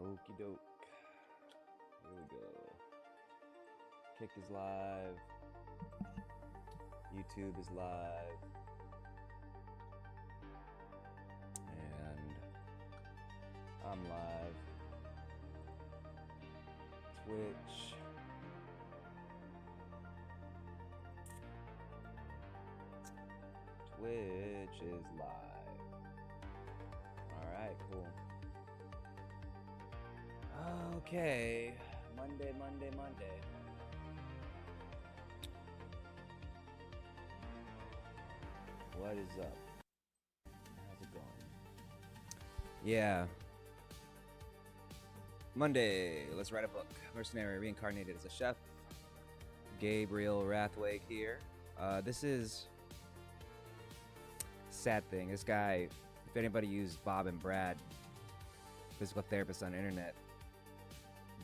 Okie doke. Here we go. Kick is live. YouTube is live. And I'm live. Twitch. Twitch is live. Alright, cool. Okay. Monday. What is up? How's it going? Yeah. Monday. Let's write a book. Mercenary, Reincarnated as a Chef. Gabriel Rathwake here. This is sad thing. This guy, if anybody used Bob and Brad, physical therapists on the internet,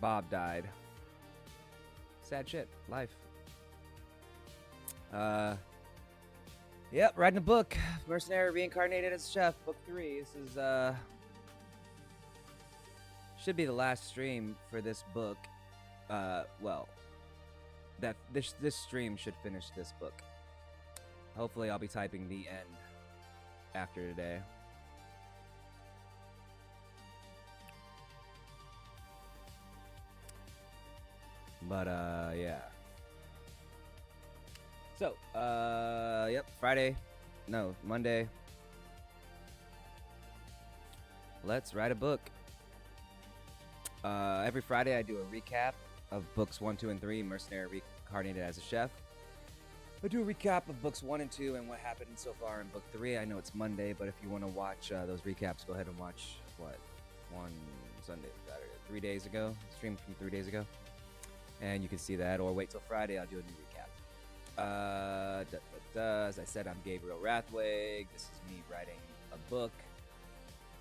Bob died. Sad shit. Life. Yep, writing a book. Mercenary, Reincarnated as a Chef, book 3. This is should be the last stream for this book. Well, that this stream should finish this book. Hopefully I'll be typing the end after today. But yeah. So, yep, Monday. Let's write a book. Every Friday I do a recap of books 1, 2, and 3, Mercenary, Reincarnated as a Chef. I do a recap of books 1 and 2 and what happened so far in book 3. I know it's Monday, but if you want to watch those recaps, go ahead and watch, one Sunday, Saturday, 3 days ago, stream from 3 days ago. And you can see that, or wait till Friday, I'll do a new recap. As I said, I'm Gabriel Rathwake. This is me writing a book.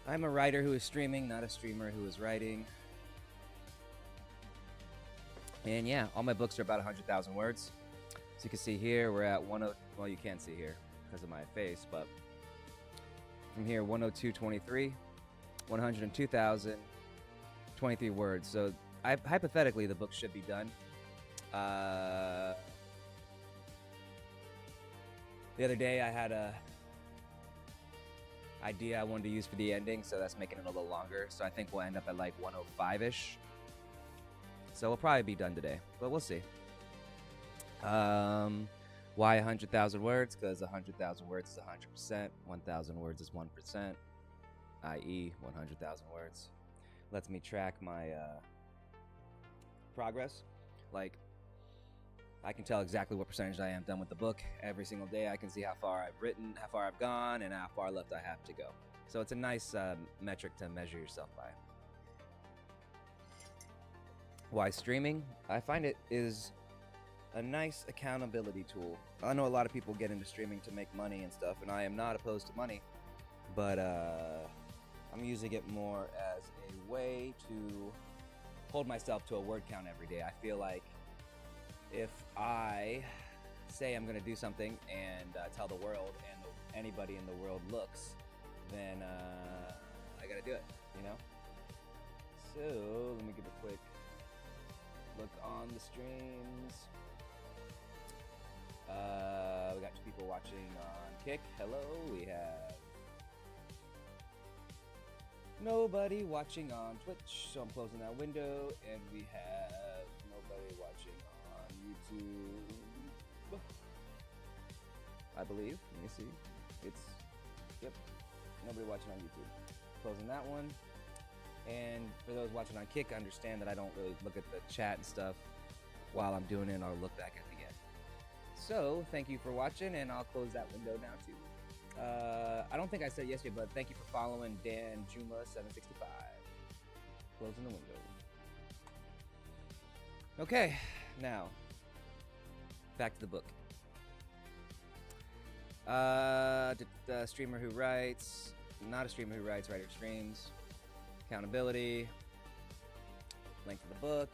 I'm a writer who is streaming, not a streamer who is writing. And yeah, all my books are about 100,000 words. So you can see here, we're at well, you can't see here because of my face, but from here, 102.23, 102,023 words. So hypothetically, the book should be done. The other day, I had a idea I wanted to use for the ending, so that's making it a little longer. So I think we'll end up at like 105-ish. So we'll probably be done today, but we'll see. Why 100,000 words? Because 100,000 words is 100%. 1,000 words is 1%, i.e. 100,000 words. Lets me track my progress. Like, I can tell exactly what percentage I am done with the book. Every single day I can see how far I've written, how far I've gone, and how far left I have to go. So it's a nice metric to measure yourself by. Why streaming? I find it is a nice accountability tool. I know a lot of people get into streaming to make money and stuff, and I am not opposed to money, but I'm using it more as a way to hold myself to a word count every day. I feel like if I say I'm going to do something and tell the world, and anybody in the world looks, then I got to do it, you know? So let me give a quick look on the streams. We got 2 people watching on Kick. Hello. We have nobody watching on Twitch, so I'm closing that window. And we have nobody watching on YouTube, I believe. Let me see. Yep, nobody watching on YouTube. Closing that one. And for those watching on Kick, understand that I don't really look at the chat and stuff while I'm doing it, and I'll look back at the end. So, thank you for watching, and I'll close that window now, too. I don't think I said yesterday, but thank you for following Dan Juma765. Closing the window. Okay, now, back to the book. The streamer who writes, not a streamer who writes, writer streams. Accountability, link to the book,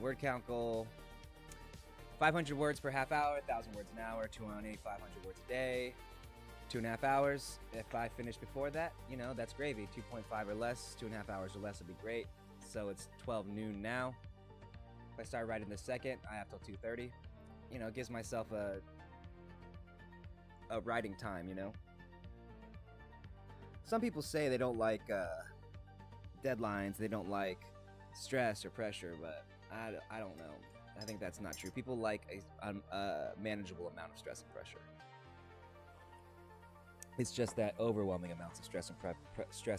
word count goal, 500 words per half hour, 1,000 words an hour, 500 words a day, 2.5 hours. If I finish before that, you know, that's gravy. 2.5 or less, 2.5 hours or less would be great. so it's 12 noon now. If I start writing the second, I have till 2:30. You know, it gives myself a writing time, you know. Some people say they don't like deadlines, they don't like stress or pressure, but I don't know. I think that's not true. People like a manageable amount of stress and pressure. It's just that overwhelming amounts of stress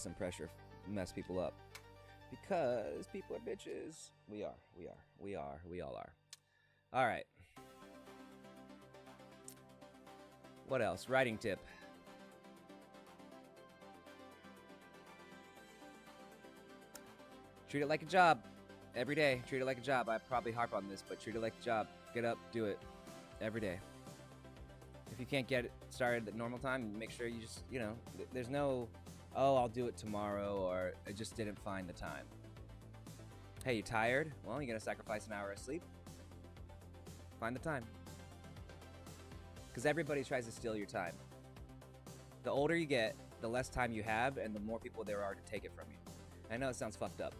and pressure mess people up. Because people are bitches. We all are. All right. What else? Writing tip. Treat it like a job. Every day, treat it like a job. I probably harp on this, but treat it like a job. Get up, do it. Every day. If you can't get it started at normal time, make sure you just, you know, there's no, oh, I'll do it tomorrow, or I just didn't find the time. Hey, you tired? Well, you're going to sacrifice an hour of sleep. Find the time. Because everybody tries to steal your time. The older you get, the less time you have, and the more people there are to take it from you. I know it sounds fucked up.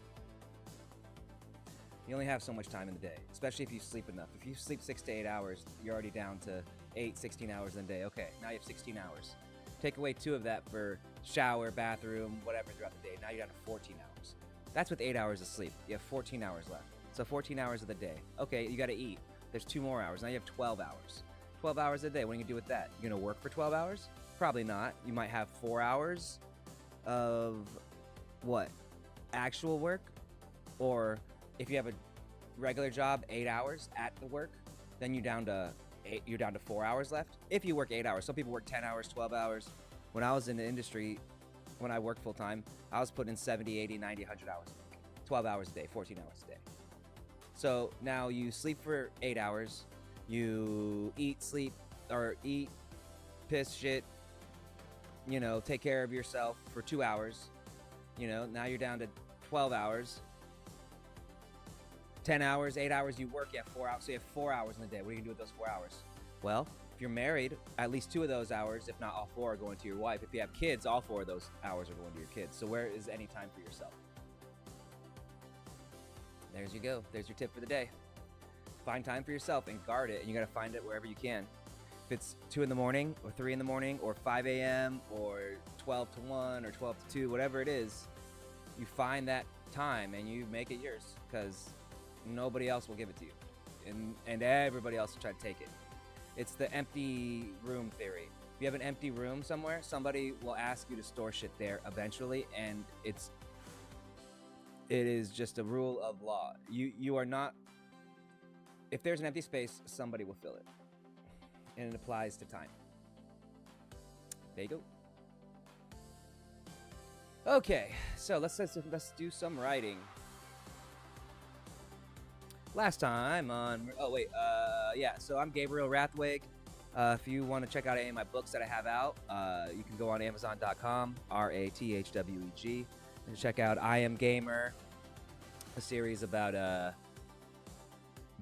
You only have so much time in the day, especially if you sleep enough. If you sleep 6 to 8 hours, you're already down to 16 hours in a day. Okay, now you have 16 hours. Take away 2 of that for shower, bathroom, whatever throughout the day. Now you're down to 14 hours. That's with 8 hours of sleep. You have 14 hours left. So 14 hours of the day. Okay, you got to eat. There's 2 more hours. Now you have 12 hours. 12 hours a day. What are you going to do with that? You're going to work for 12 hours? Probably not. You might have 4 hours of what? Actual work? Or if you have a regular job, 8 hours at the work, then you're down to 4 hours left. If you work 8 hours. Some people work 10 hours, 12 hours. When I was in the industry, when I worked full time, I was putting in 70, 80, 90, 100 hours a week. 12 hours a day, 14 hours a day. So now you sleep for 8 hours, you eat, piss, shit, you know, take care of yourself for 2 hours. You know, now you're down to 12 hours. 10 hours, 8 hours you work, you have 4 hours. So you have 4 hours in the day. What are you going to do with those 4 hours? Well, if you're married, at least 2 of those hours, if not all 4, are going to your wife. If you have kids, all 4 of those hours are going to your kids. So where is any time for yourself? There's you go. There's your tip for the day. Find time for yourself and guard it, and you got to find it wherever you can. If it's 2 in the morning or 3 in the morning or 5 a.m. or 12 to 1 or 12 to 2, whatever it is, you find that time and you make it yours, because nobody else will give it to you, and everybody else will try to take it. It's the empty room theory. If you have an empty room somewhere, somebody will ask you to store shit there eventually, and it is just a rule of law. You are not, if there's an empty space, somebody will fill it, and it applies to time. There you go. Okay, so let's do some writing. Last time on, so I'm Gabriel Rathwig. If you want to check out any of my books that I have out, you can go on Amazon.com, RATHWEG, and check out I Am Gamer, a series about a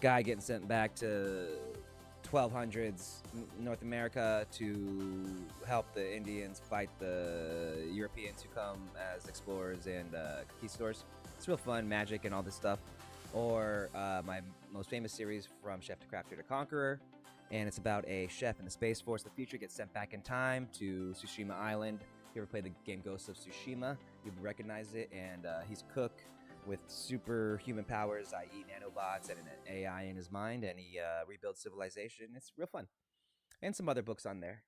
guy getting sent back to 1200s North America to help the Indians fight the Europeans who come as explorers and conquistadors. It's real fun, magic and all this stuff. Or my most famous series, From Chef to Crafter to Conqueror, and it's about a chef in the Space Force of the future gets sent back in time to Tsushima Island. If you ever played the game Ghosts of Tsushima, you would recognize it, and he's a cook with superhuman powers, i.e. nanobots and an AI in his mind, and he rebuilds civilization. It's real fun. And some other books on there.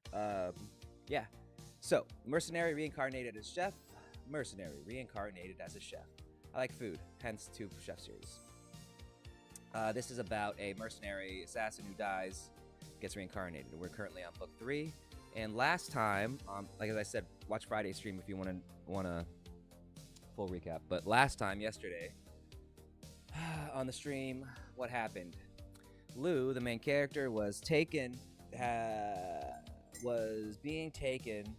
Yeah. So, Mercenary, Reincarnated as Chef. Mercenary, Reincarnated as a Chef. I like food, hence 2 chef series. This is about a mercenary assassin who dies, gets reincarnated. We're currently on book 3. And last time, like as I said, watch Friday's stream if you want a full recap. But last time, yesterday, on the stream, what happened? Lou, the main character, was being taken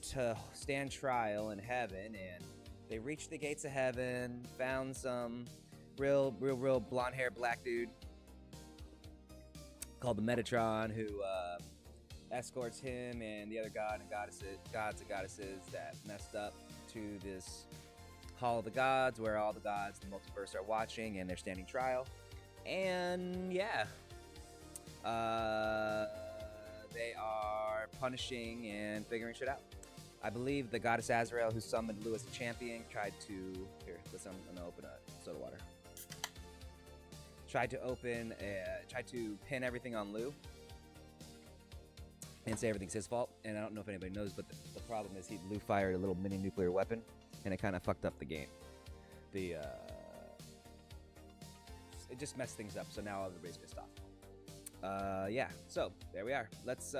to stand trial in heaven, and they reached the gates of heaven, found some real blonde-haired black dude called the Metatron, who escorts him and the other gods and goddesses that messed up to this Hall of the Gods, where all the gods in the multiverse are watching and they're standing trial. And yeah, they are punishing and figuring shit out. I believe the goddess Azrael, who summoned Lou as a champion, tried to... Here, listen, I'm gonna open a soda water. Tried to pin everything on Lou and say everything's his fault. And I don't know if anybody knows, but the problem is Lou fired a little mini nuclear weapon, and it kind of fucked up the game. It just messed things up, so now everybody's pissed off. Yeah, so there we are. Let's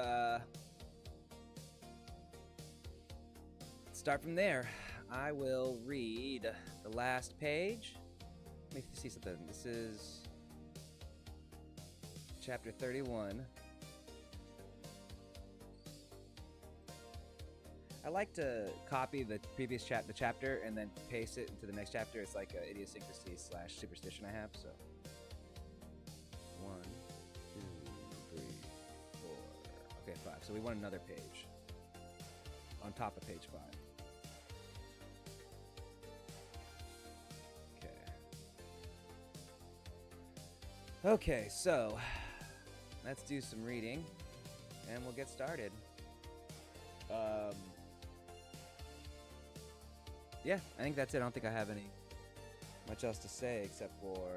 start from there. I will read the last page. Let me see something. This is chapter 31. I like to copy the previous chapter and then paste it into the next chapter. It's like an idiosyncrasy / superstition I have. So 1, 2, 3, 4. Okay, 5. So we want another page on top of page 5. Okay, so let's do some reading and we'll get started. Yeah, I think that's it. I don't think I have much else to say except for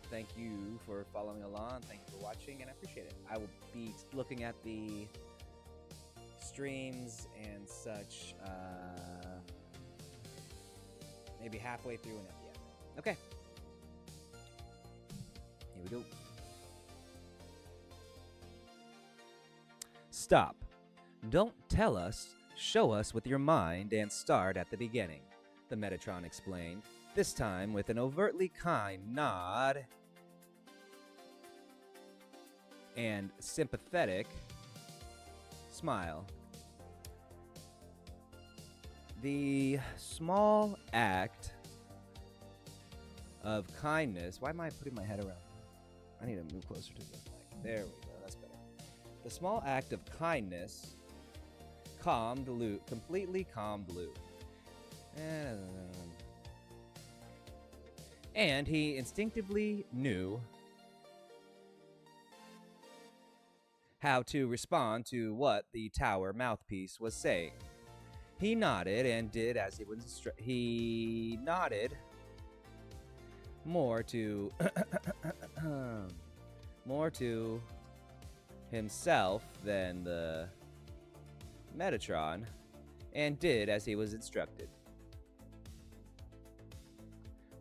thank you for following along, thank you for watching, and I appreciate it. I will be looking at the streams and such maybe halfway through and at the end. Okay. Here we go. Stop. Don't tell us, show us with your mind and start at the beginning, the Metatron explained, this time with an overtly kind nod and sympathetic smile. The small act of kindness. Why am I putting my head around? I need to move closer to the mic. There we go. That's better. The small act of kindness completely calmed Lou. And he instinctively knew how to respond to what the tower mouthpiece was saying. He nodded and did as he was he nodded more to himself than the Metatron, and did as he was instructed.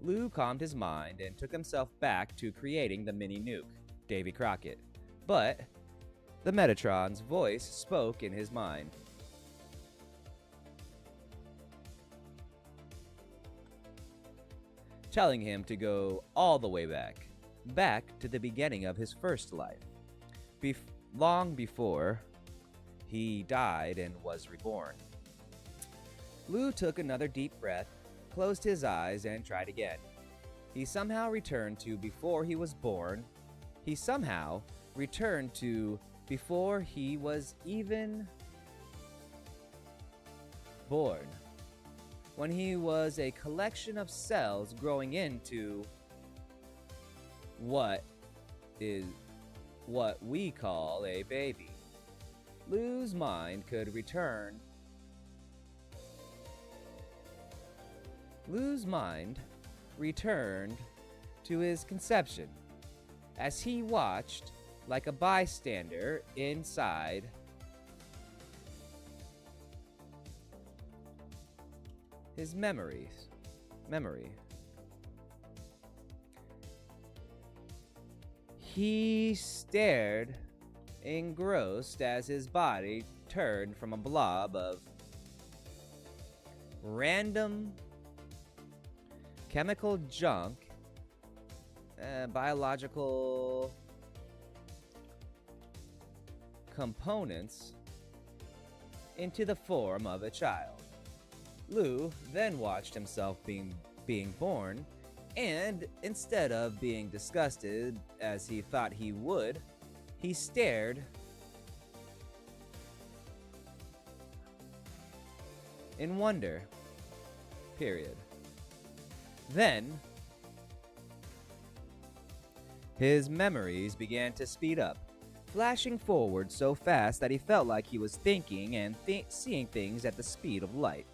Lou calmed his mind and took himself back to creating the mini nuke, Davy Crockett. But the Metatron's voice spoke in his mind. Telling him to go all the way back to the beginning of his first life, long before he died and was reborn. Lou took another deep breath, closed his eyes, and tried again. He somehow returned to before he was born. He somehow returned to before he was even born, when he was a collection of cells growing into what we call a baby. Lou's mind could return. Lou's mind returned to his conception as he watched like a bystander inside his memory. He stared, engrossed, as his body turned from a blob of random chemical junk, biological components, into the form of a child. Lou then watched himself being born, and instead of being disgusted as he thought he would, he stared in wonder. Period. Then, his memories began to speed up, flashing forward so fast that he felt like he was thinking and seeing things at the speed of light,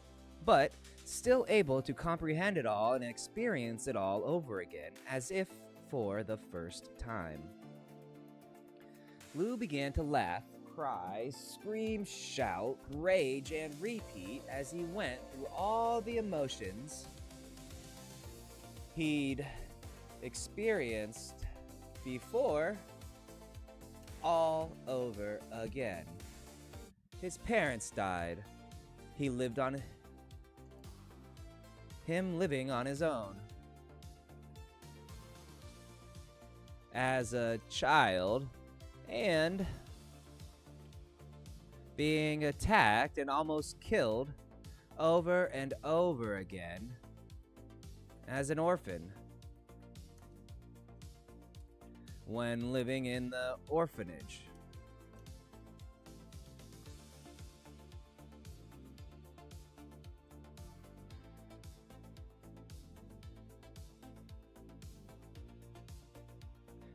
but still able to comprehend it all and experience it all over again, as if for the first time. Lou began to laugh, cry, scream, shout, rage, and repeat as he went through all the emotions he'd experienced before all over again. His parents died. He lived on him living on his own. As a child, and being attacked and almost killed over and over again as an orphan when living in the orphanage.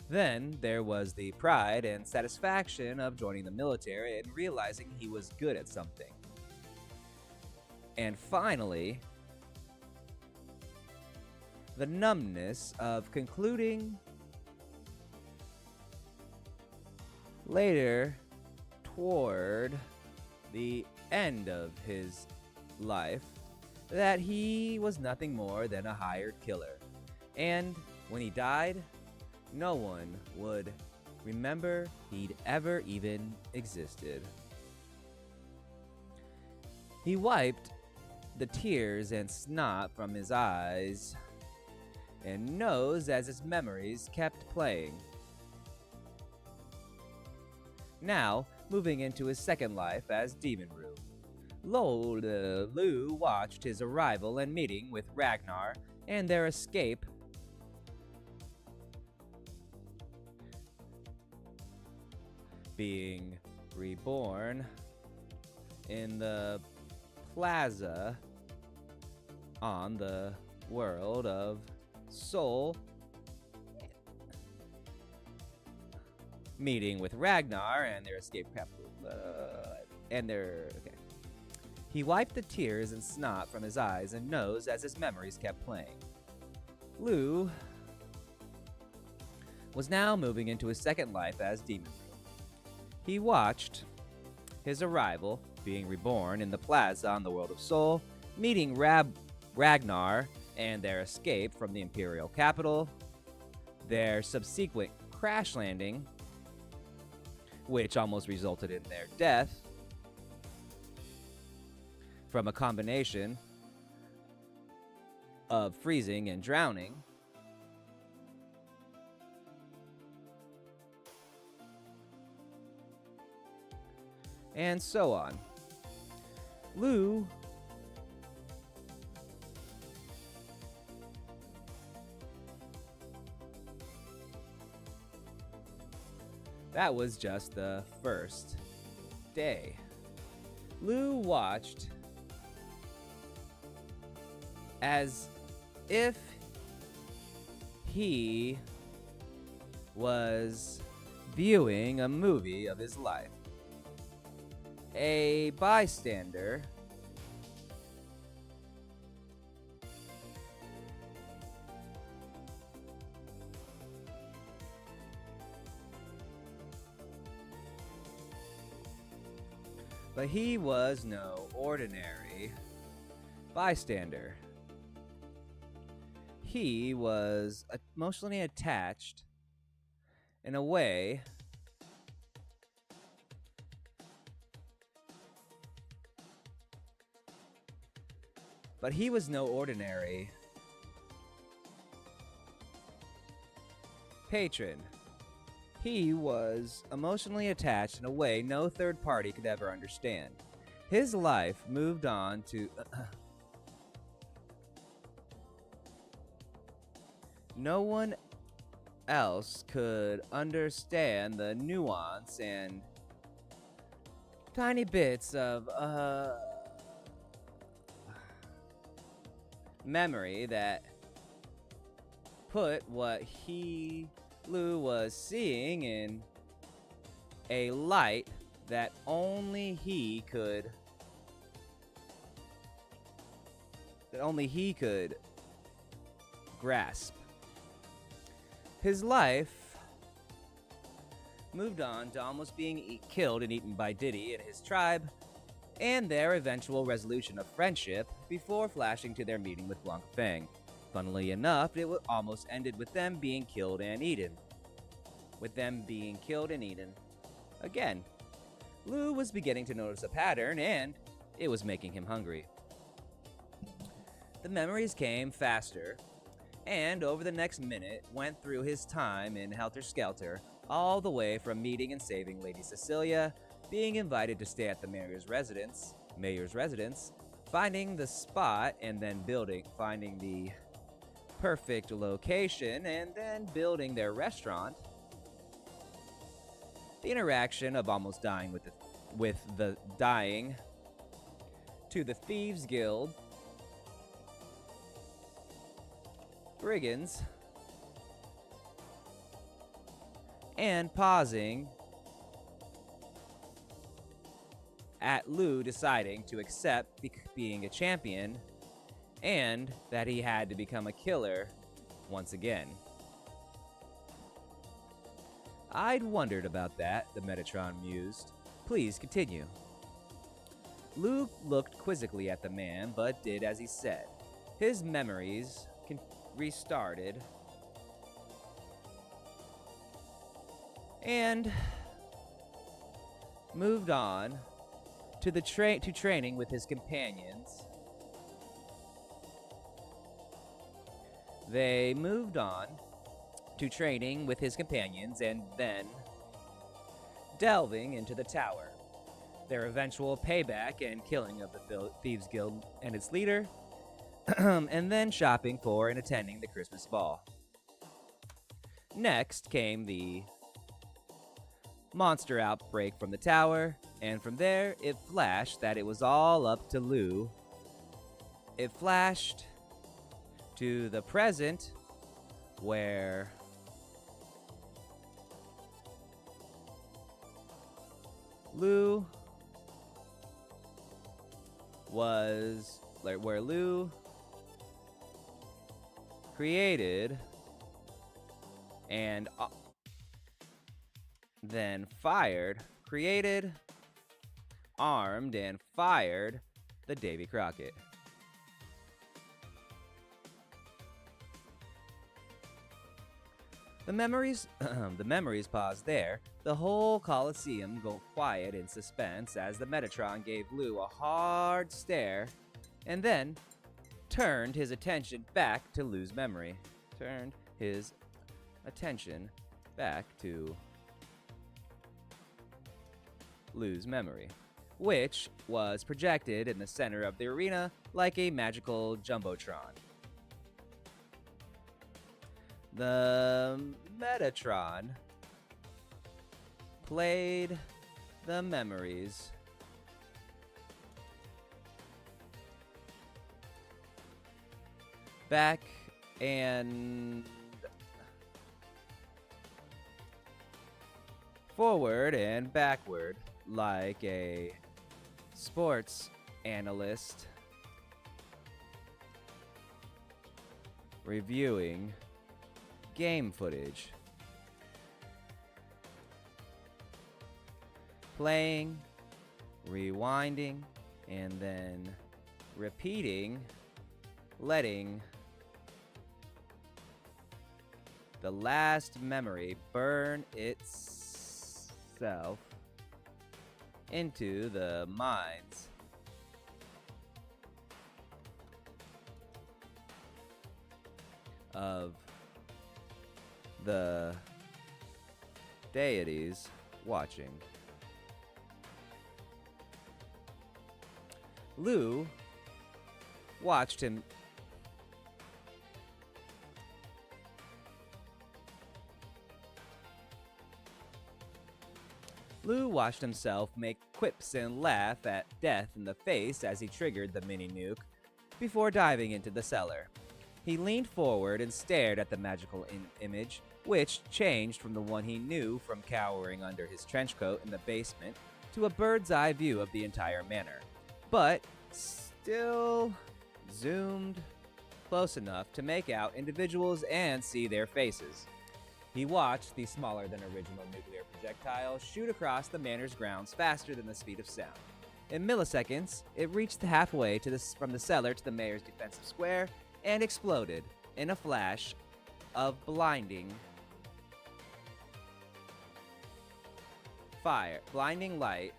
Then there was the pride and satisfaction of joining the military and realizing he was good at something. And finally, the numbness of concluding later toward the end of his life that he was nothing more than a hired killer. And when he died, no one would remember he'd ever even existed. He wiped the tears and snot from his eyes and nose as his memories kept playing. Now, moving into his second life as Demon Rue, Lou watched his arrival and meeting with Ragnar and their escape being reborn in the plaza on the world of Soul, meeting with Ragnar and their escape capital, He wiped the tears and snot from his eyes and nose as his memories kept playing. Lou was now moving into his second life as Demon. He watched his arrival, being reborn in the plaza on the world of Soul, meeting Ragnar and their escape from the Imperial capital, their subsequent crash landing, which almost resulted in their death from a combination of freezing and drowning, and so on. Lou that was just the first day. Lou watched as if he was viewing a movie of his life. A bystander but he was no ordinary bystander. He was emotionally attached in a way but he was no ordinary patron. He was emotionally attached in a way no third party could ever understand. His life moved on to no one else could understand the nuance and tiny bits of memory that put what Lu was seeing in a light that only he could grasp. His life moved on to almost being killed and eaten by Diddy and his tribe, and their eventual resolution of friendship before flashing to their meeting with Blanc Fang. Funnily enough, it almost ended with them being killed and eaten. Again, Lu was beginning to notice a pattern, and it was making him hungry. The memories came faster, and over the next minute went through his time in Helter Skelter, all the way from meeting and saving Lady Cecilia, being invited to stay at the mayor's residence, finding the spot, and then finding the perfect location, and then building their restaurant. The interaction of almost dying with the dying to the Thieves Guild, brigands, and pausing at Lu deciding to accept being a champion and that he had to become a killer once again. I'd wondered about that, the Metatron mused. Please continue. Lu looked quizzically at the man, but did as he said. His memories restarted, and moved on to training with his companions. They moved on to training with his companions and then delving into the tower. Their eventual payback and killing of the Thieves Guild and its leader, and then shopping for and attending the Christmas ball. Next came the monster outbreak from the tower, and from there it flashed that it was all up to Lu. It flashed to the present, where Lu created and then created, armed, and fired the Davy Crockett. The memories paused there. The whole Coliseum go quiet in suspense as the Metatron gave Lu a hard stare and then turned his attention back to Lu's memory. Which was projected in the center of the arena like a magical jumbotron. The Metatron played the memories back and forward and backward like a sports analyst reviewing game footage. Playing, rewinding, and then repeating, letting the last memory burn itself into the minds of the deities watching. Lu watched himself make quips and laugh at death in the face as he triggered the mini nuke before diving into the cellar. He leaned forward and stared at the magical image, which changed from the one he knew from cowering under his trench coat in the basement to a bird's eye view of the entire manor, but still zoomed close enough to make out individuals and see their faces. He watched the smaller than original nuclear projectile shoot across the manor's grounds faster than the speed of sound. In milliseconds, it reached halfway from the cellar to the mayor's defensive square and exploded in a flash of blinding light,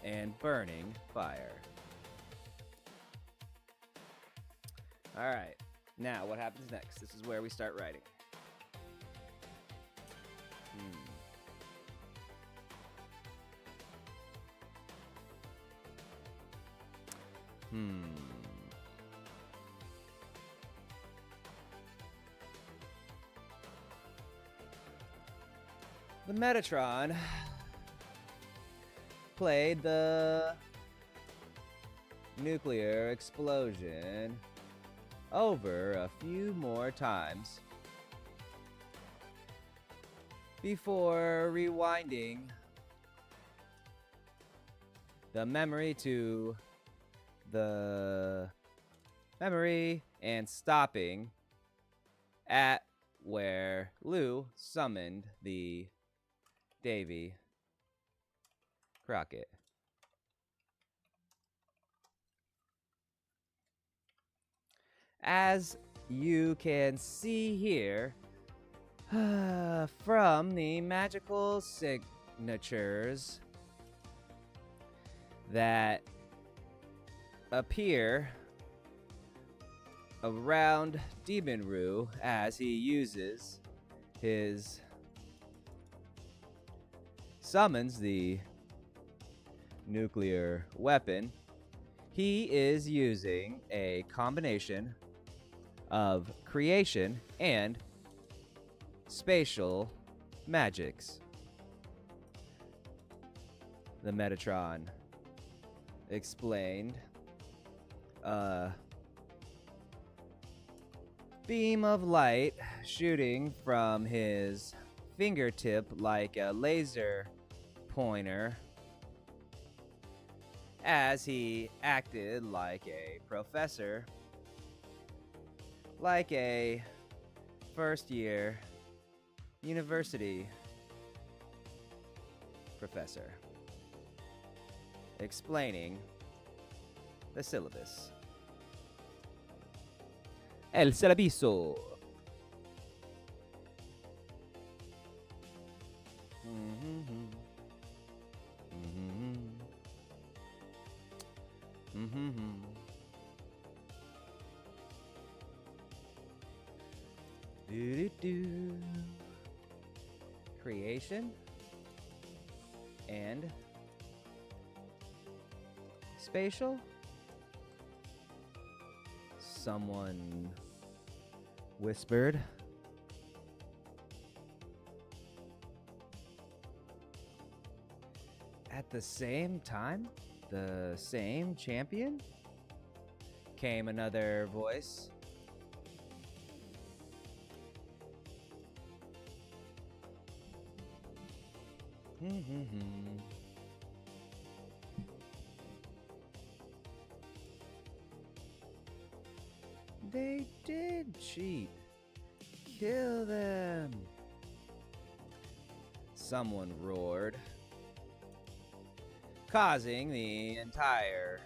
and burning fire. All right, now what happens next? This is where we start writing. The Metatron played the nuclear explosion over a few more times before rewinding the memory to the memory and stopping at where Lou summoned the Davy Crockett. As you can see here, from the magical signatures that appear around Demon Rue as he uses his summons the nuclear weapon, he is using a combination of creation and spatial magics. The Metatron explained. A beam of light shooting from his fingertip like a laser pointer as he acted like a professor, like a first-year university professor, explaining the syllabus. El syllabiso. Creation and spatial. Someone whispered. At the same time, the same champion? Came another voice. They did cheat. Kill them. Someone roared, causing the entire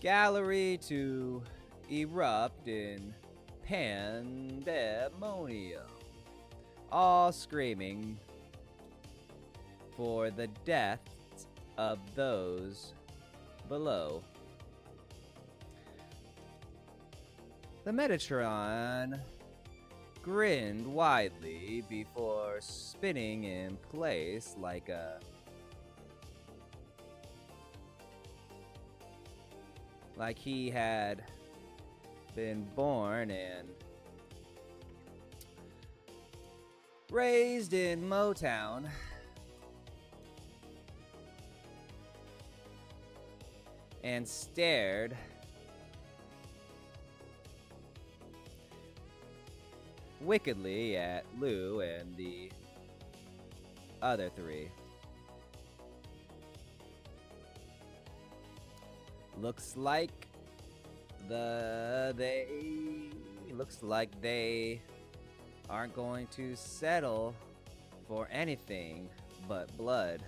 gallery to erupt in pandemonium, all screaming for the death of those below. The Metatron grinned widely before spinning in place like he had been born and raised in Motown. and stared wickedly at Lou and the other three. Looks like they aren't going to settle for anything but blood.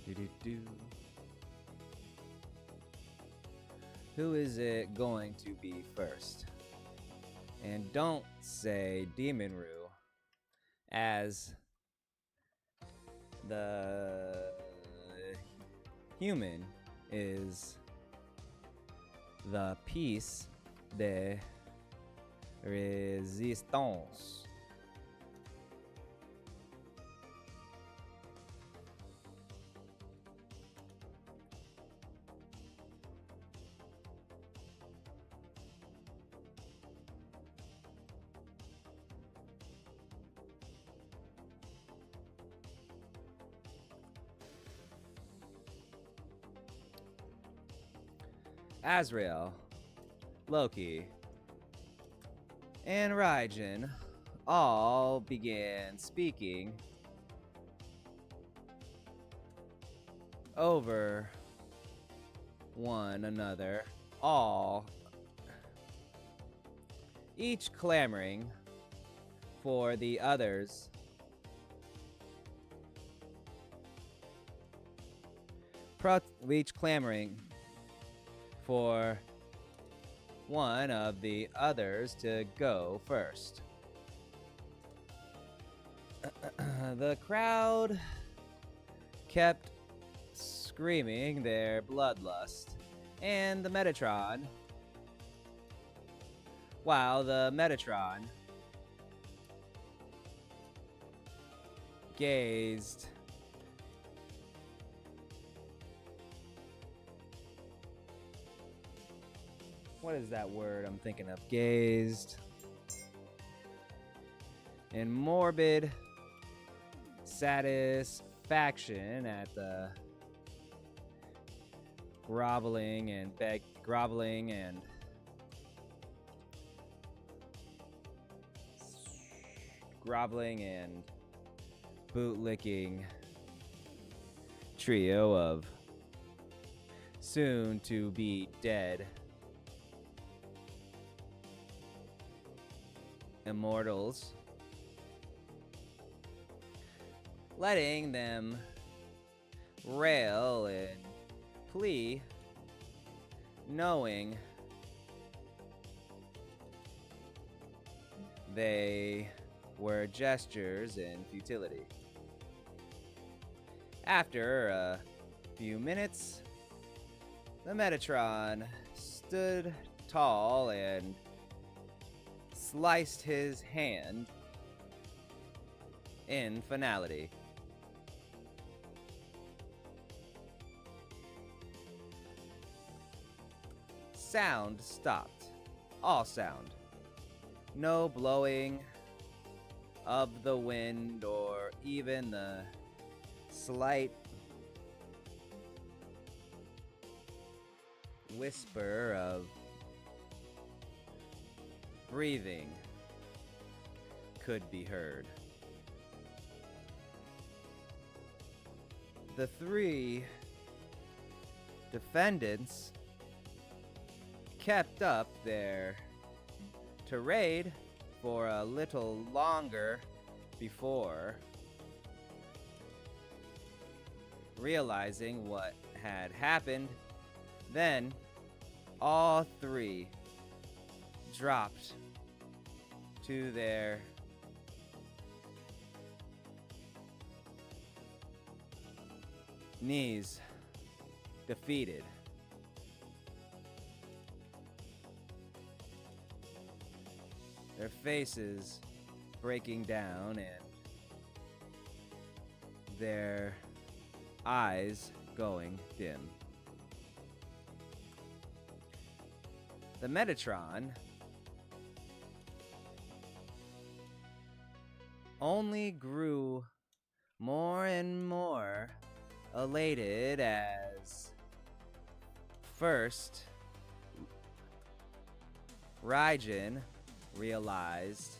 Do-do-do. Who is it going to be first? And don't say Demon Rue, as the human is the piece de resistance. Azrael, Loki, and Raijin all began speaking over one another, each clamoring for the others each clamoring for one of the others to go first. The crowd kept screaming their bloodlust, and the Metatron, while the Metatron gazed what is that word I'm thinking of? Gazed in morbid satisfaction at the groveling and bootlicking trio of soon to be dead immortals, letting them rail and plea, knowing they were gestures in futility. After a few minutes, the Metatron stood tall and sliced his hand in finality. Sound stopped. All sound. No blowing of the wind or even the slight whisper of breathing could be heard. The three defendants kept up their tirade for a little longer before realizing what had happened. Then all three dropped to their knees, defeated. Their faces breaking down and their eyes going dim. The Metatron only grew more and more elated as first Raijin realized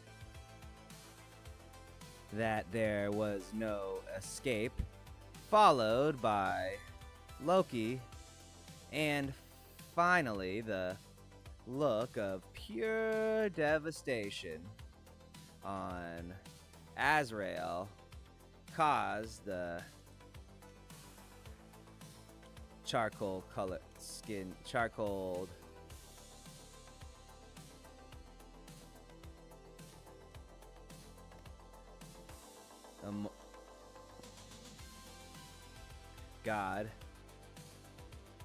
that there was no escape, followed by Loki, and finally the look of pure devastation on Azrael caused the charcoal god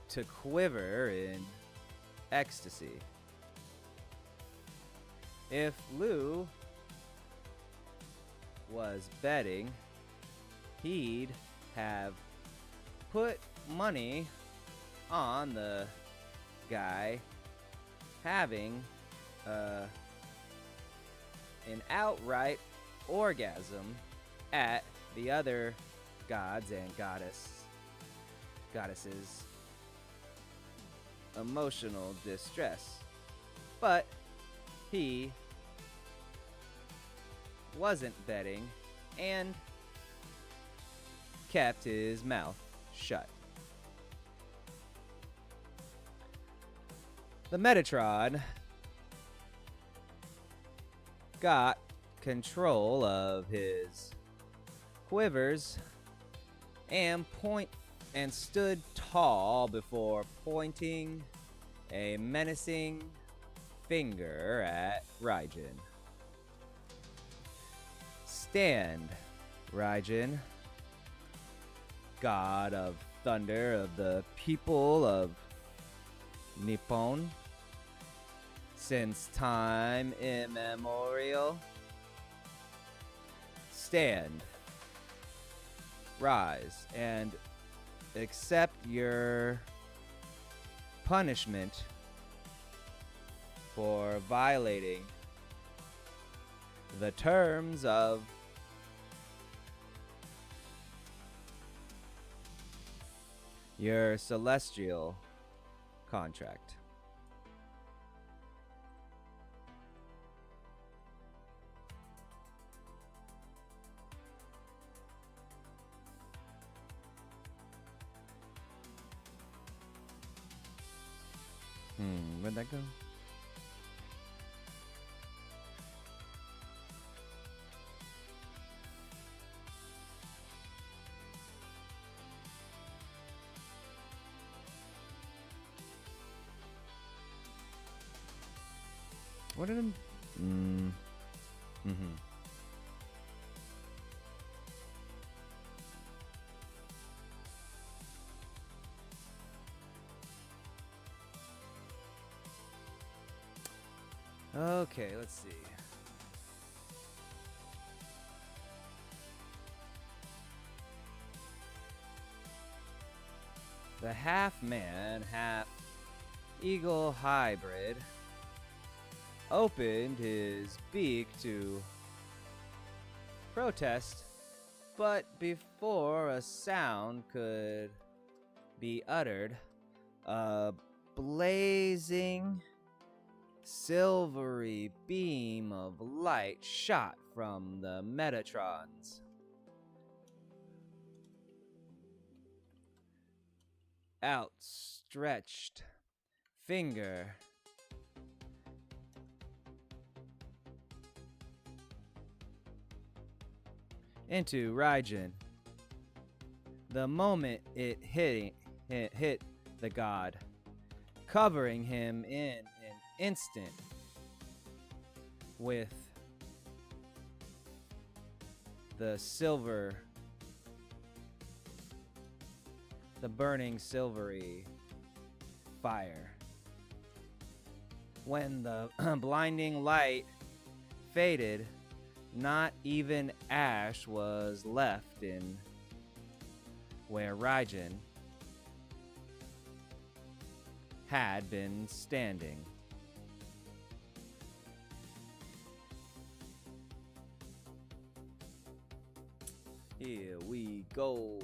to quiver in ecstasy. If Lou was betting, he'd have put money on the guy having an outright orgasm at the other gods and goddesses' emotional distress. But he wasn't betting and kept his mouth shut. The Metatron got control of his quivers and stood tall before pointing a menacing finger at Raijin. Stand, Raijin, god of thunder of the people of Nippon, since time immemorial. Stand, rise, and accept your punishment for violating the terms of your celestial contract. Where'd that go? What did him? Okay, let's see. The half-man, half-eagle hybrid opened his beak to protest, but before a sound could be uttered, a blazing silvery beam of light shot from the Metatron's outstretched finger into Raijin. The moment it hit the god, covering him in an instant with the burning silvery fire. When the blinding light faded, Not even ash was left in where Raijin had been standing. Here we go.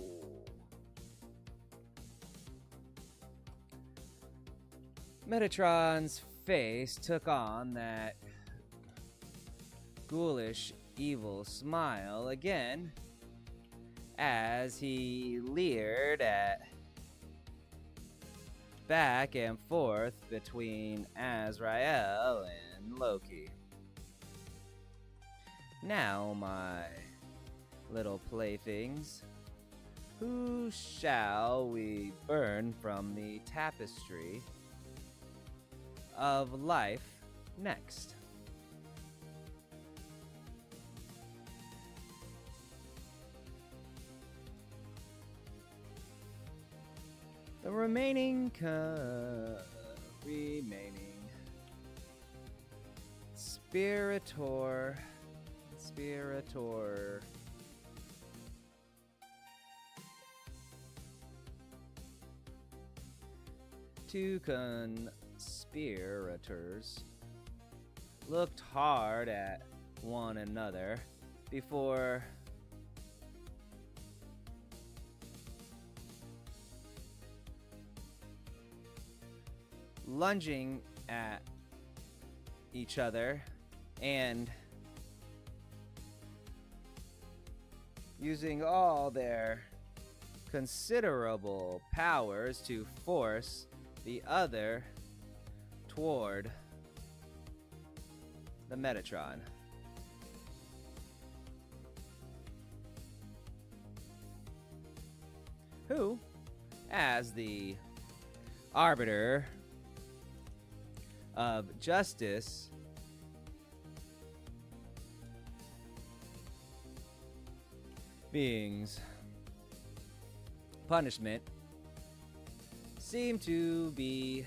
Metatron's face took on that ghoulish, evil smile again as he leered at back and forth between Azrael and Loki. Now, my little playthings, who shall we burn from the tapestry of life next? The remaining Spiritor two conspirators looked hard at one another before lunging at each other and using all their considerable powers to force the other toward the Metatron. Who, as the arbiter of justice, beings punishment, seem to be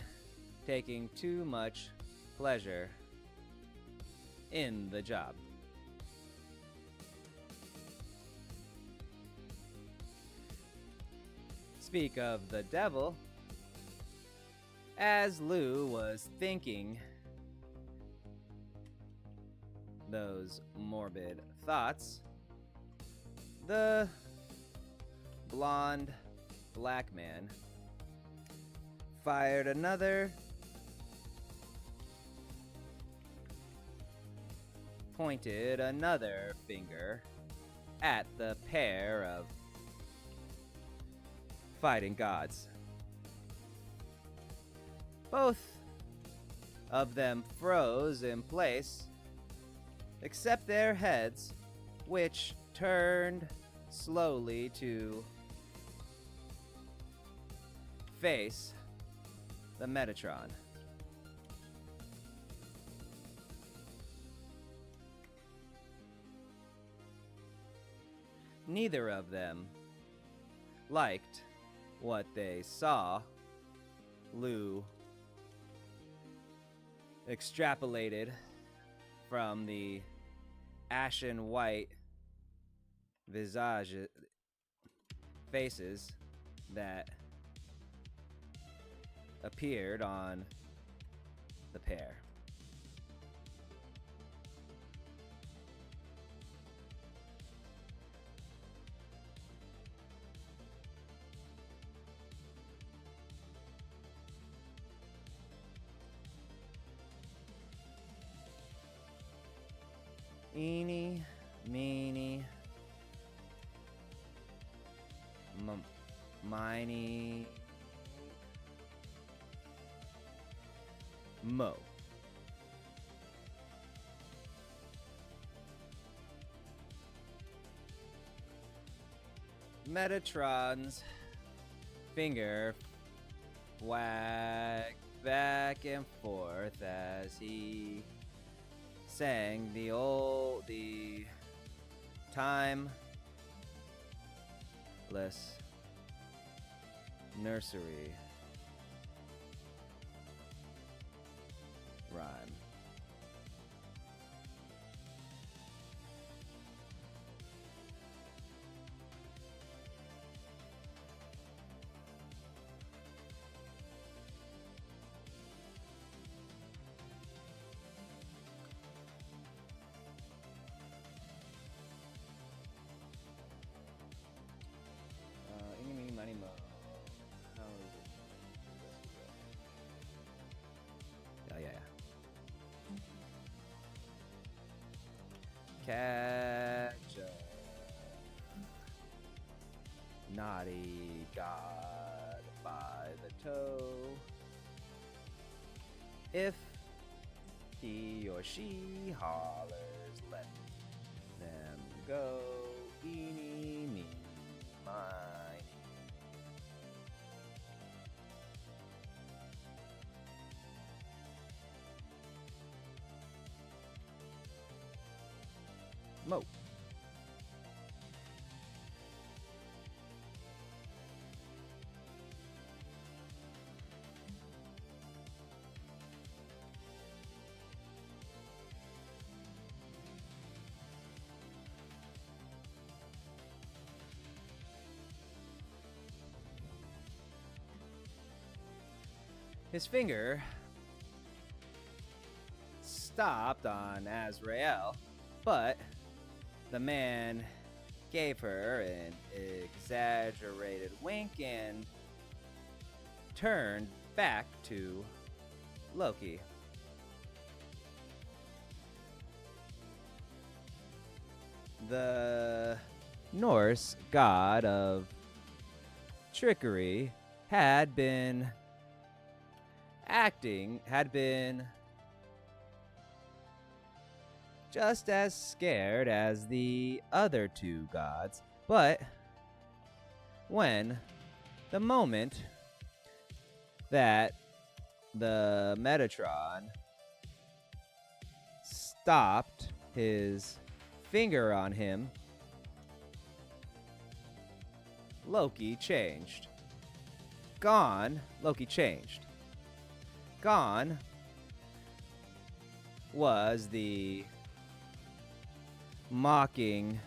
taking too much pleasure in the job. Speak of the devil, as Lou was thinking those morbid thoughts, the blonde black man fired another pointed another finger at the pair of fighting gods. Both of them froze in place, except their heads, which turned slowly to face the Metatron. Neither of them liked what they saw. Lou extrapolated from the ashen white visage faces that appeared on the pair. Eeny, meeny, miny, mo. Metatron's finger wagged back and forth as he sang the timeless nursery rhyme. Catch a naughty god by the toe. If he or she hollers, let them go. Eeny, meeny, miny. Mo. His finger stopped on Azrael, but the man gave her an exaggerated wink and turned back to Loki. The Norse god of trickery had been just as scared as the other two gods, but when the moment that the Metatron stopped his finger on him, Loki changed. Loki changed. Gone was the mocking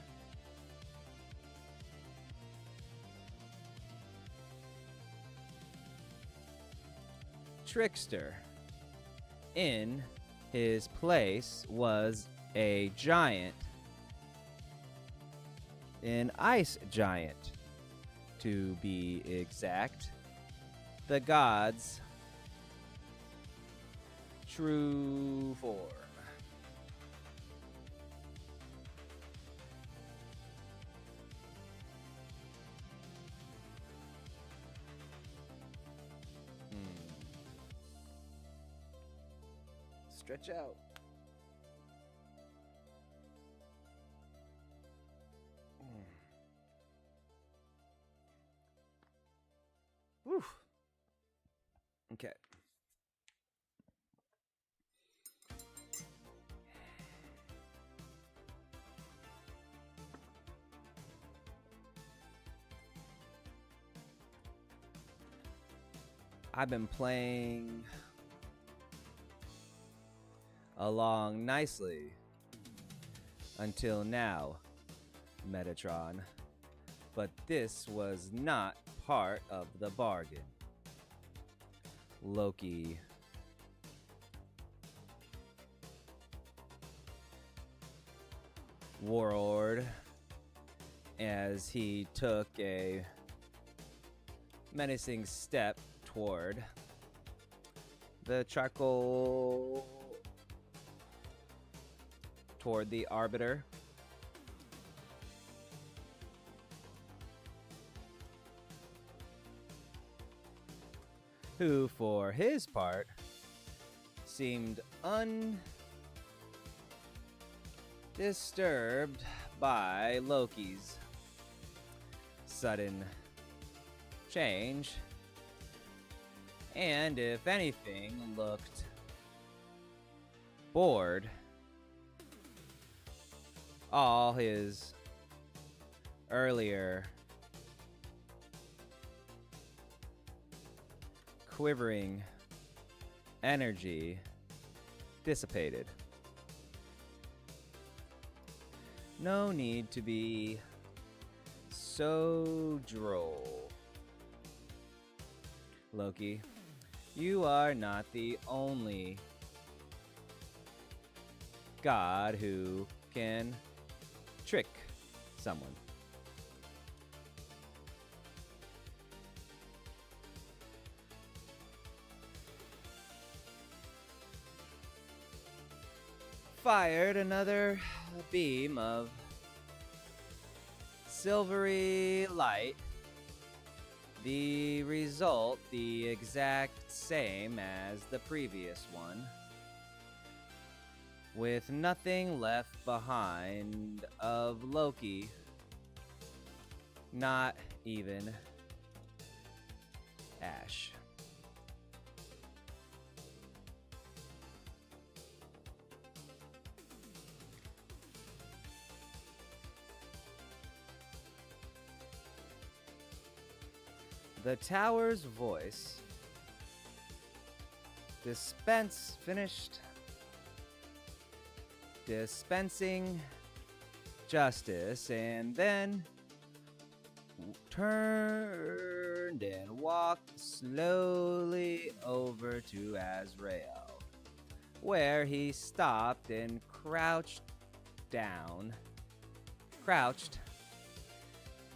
trickster. In his place was a giant, an ice giant to be exact, the god's true form. Stretch out. Whew. Okay. I've been playing along nicely until now, Metatron. But this was not part of the bargain. Loki warlord, as he took a menacing step toward the charcoal, toward the Arbiter. Who, for his part, seemed undisturbed by Loki's sudden change, and if anything, looked bored. All his earlier quivering energy dissipated. No need to be so droll, Loki. You are not the only god who can trick someone. fired another beam of silvery light. The result, the exact same as the previous one, with nothing left behind of Loki, not even ash. The tower's voice finished dispensing justice, and then turned and walked slowly over to Azrael, where he stopped and crouched,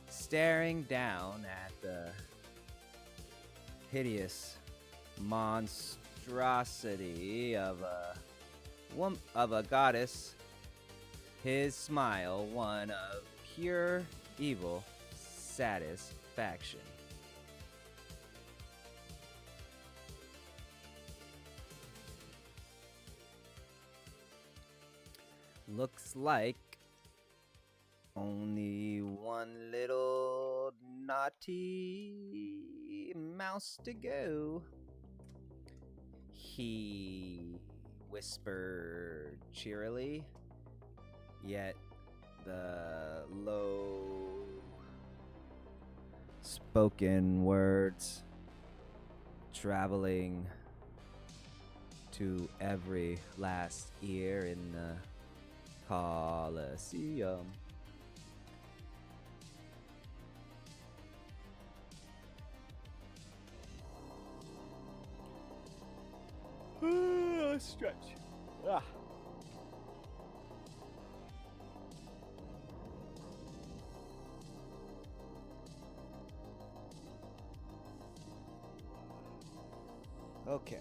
staring down at the hideous monstrosity of a goddess, his smile one of pure evil satisfaction. Looks like only one little naughty mouse to go, he whispered cheerily, yet the low spoken words traveling to every last ear in the Colosseum. Stretch. Okay.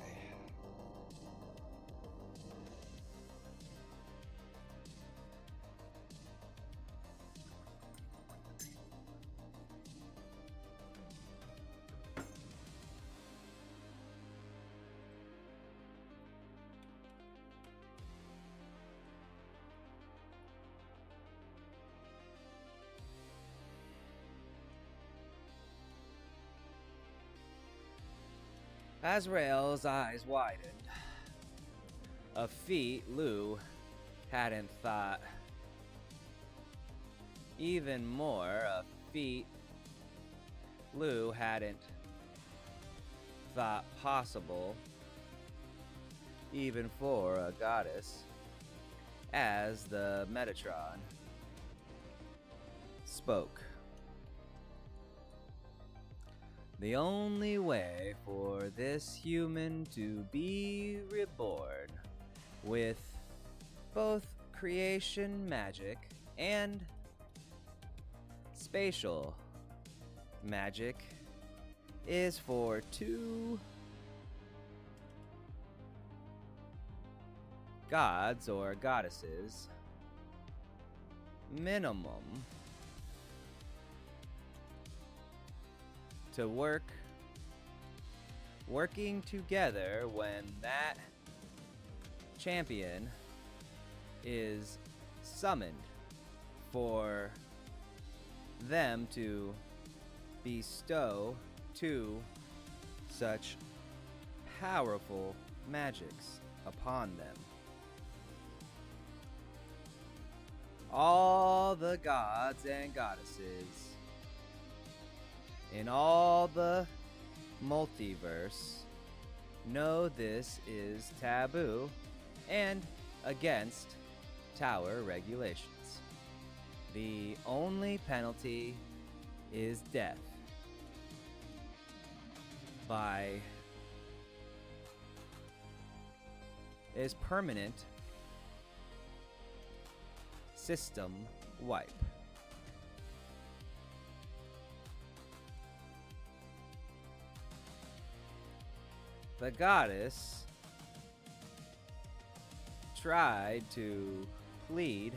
Azrael's eyes widened. A feat Lou hadn't thought. Even more, a feat Lou hadn't thought possible, even for a goddess, as the Metatron spoke. The only way for this human to be reborn with both creation magic and spatial magic is for two gods or goddesses minimum to working together when that champion is summoned, for them to bestow two such powerful magics upon them. All the gods and goddesses in all the multiverse know this is taboo and against tower regulations. The only penalty is death is permanent system wipe. The goddess tried to plead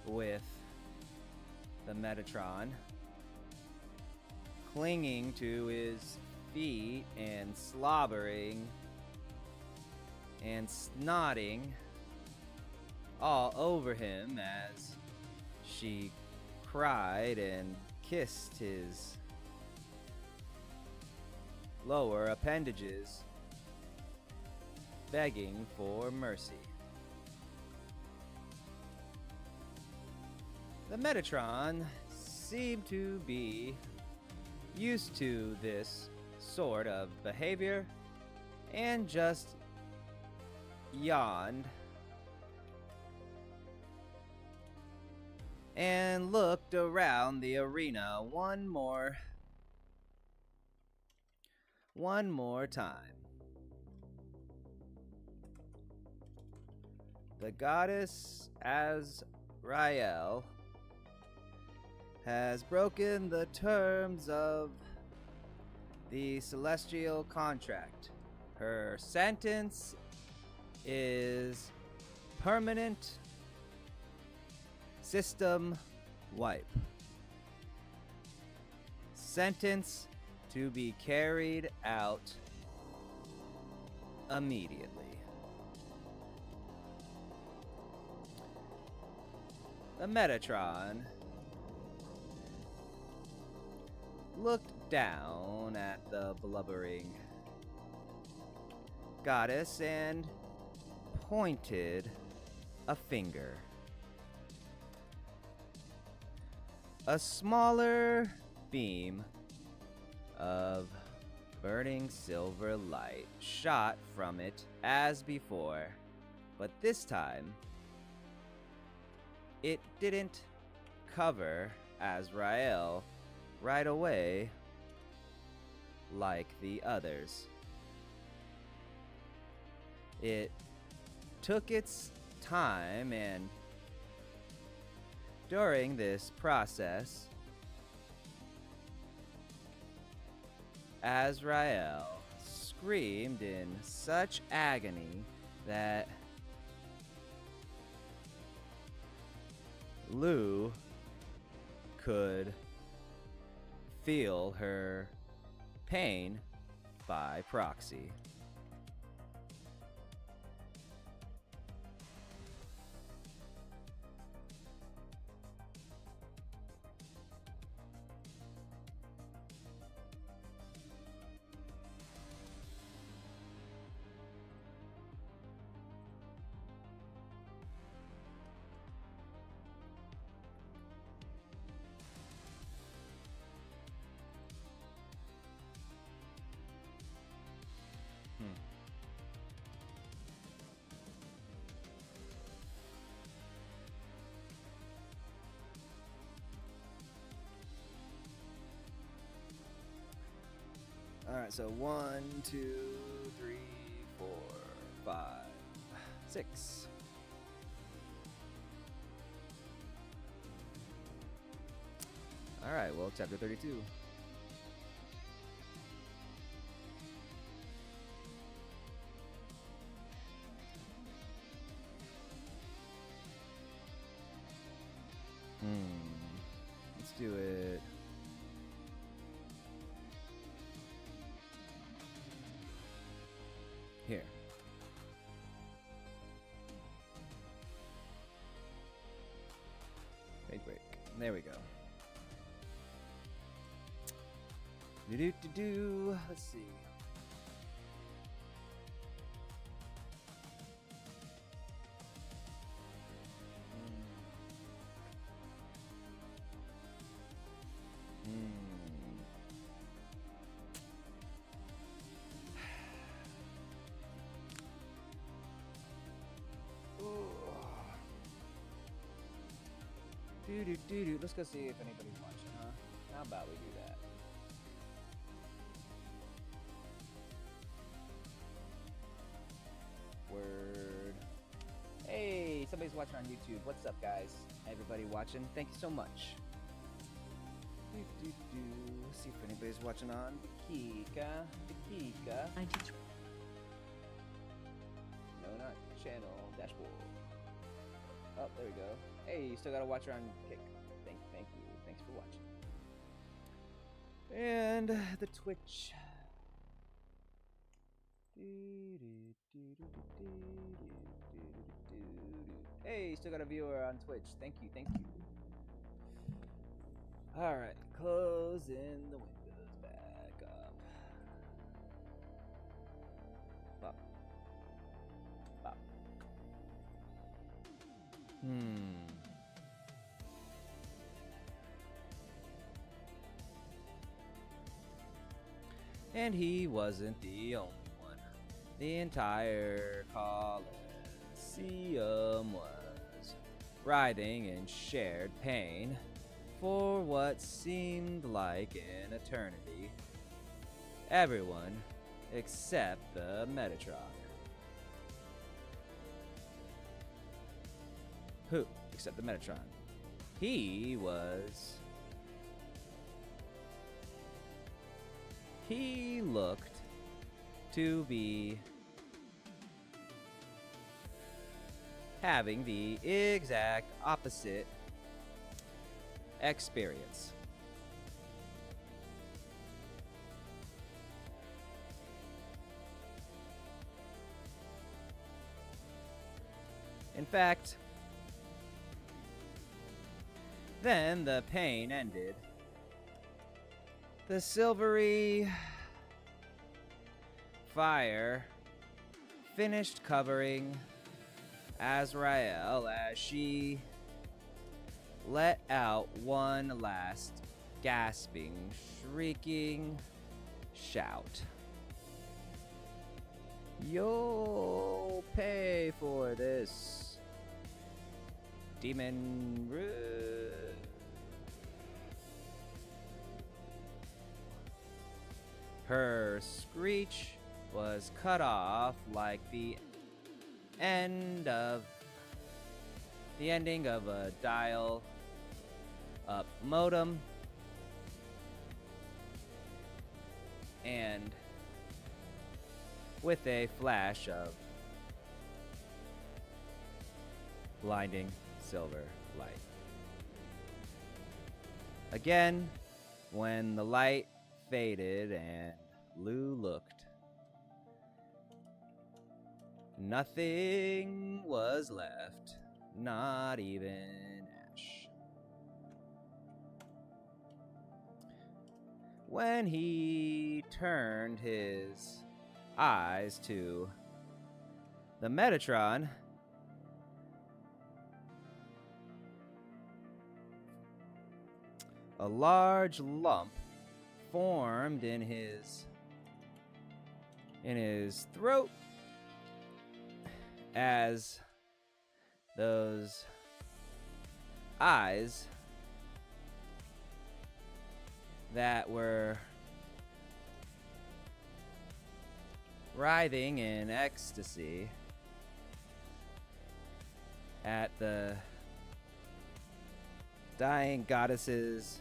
with the Metatron, clinging to his feet and slobbering and snotting all over him as she cried and kissed his lower appendages, begging for mercy. The Metatron seemed to be used to this sort of behavior and just yawned and looked around the arena one more time. The goddess Azrael has broken the terms of the celestial contract. Her sentence is permanent system wipe. Sentence to be carried out immediately. The Metatron looked down at the blubbering goddess and pointed a finger. A smaller beam of burning silver light shot from it as before, but this time it didn't cover Azrael right away like the others. It took its time, and during this process, Azrael screamed in such agony that Lou could feel her pain by proxy. Alright, so 1, 2, 3, 4, 5, 6. Alright, well, chapter 32. Let's do it. Here. Big break. There we go. Do. Let's see. Let's go see if anybody's watching, huh? How about we do that? Word. Hey, somebody's watching on YouTube. What's up, guys? Everybody watching? Thank you so much. See if anybody's watching on Kika. No, not channel. Dashboard. Oh, there we go. Hey, you still got a watcher on Kick. Thank you. Thanks for watching. And the Twitch. Hey, still got a viewer on Twitch. Thank you. Alright, closing the windows back up. Bop. Bop. And he wasn't the only one. The entire Colosseum was writhing in shared pain for what seemed like an eternity. Everyone except the Metatron. Who? Except the Metatron. He looked to be having the exact opposite experience. In fact, then the pain ended. The silvery fire finished covering Azrael as she let out one last gasping, shrieking shout. You'll pay for this, Demon Ru. Her screech was cut off like the ending of a dial-up modem, and with a flash of blinding silver light. Again, when the light faded and Lou looked, nothing was left, not even ash. When he turned his eyes to the Metatron, a large lump formed in his throat as those eyes that were writhing in ecstasy at the dying goddess's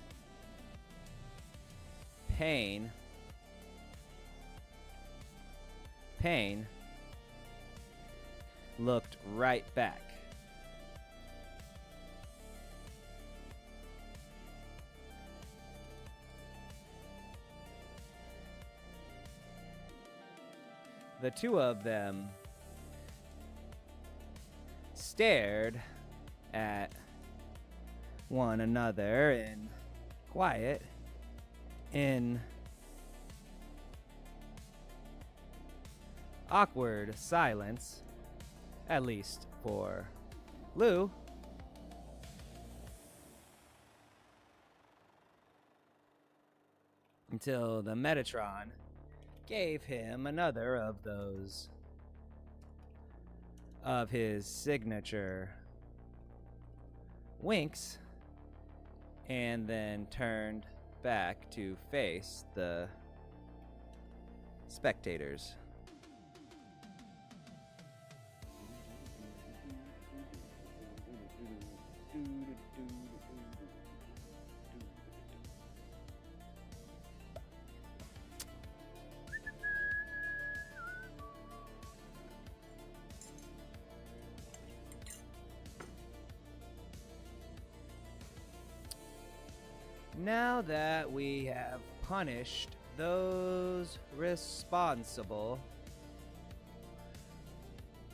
pain looked right back. The two of them stared at one another in quiet, in awkward silence, at least for Lou. Until the Metatron gave him another of those of his signature winks and then turned back to face the spectators. Now that we have punished those responsible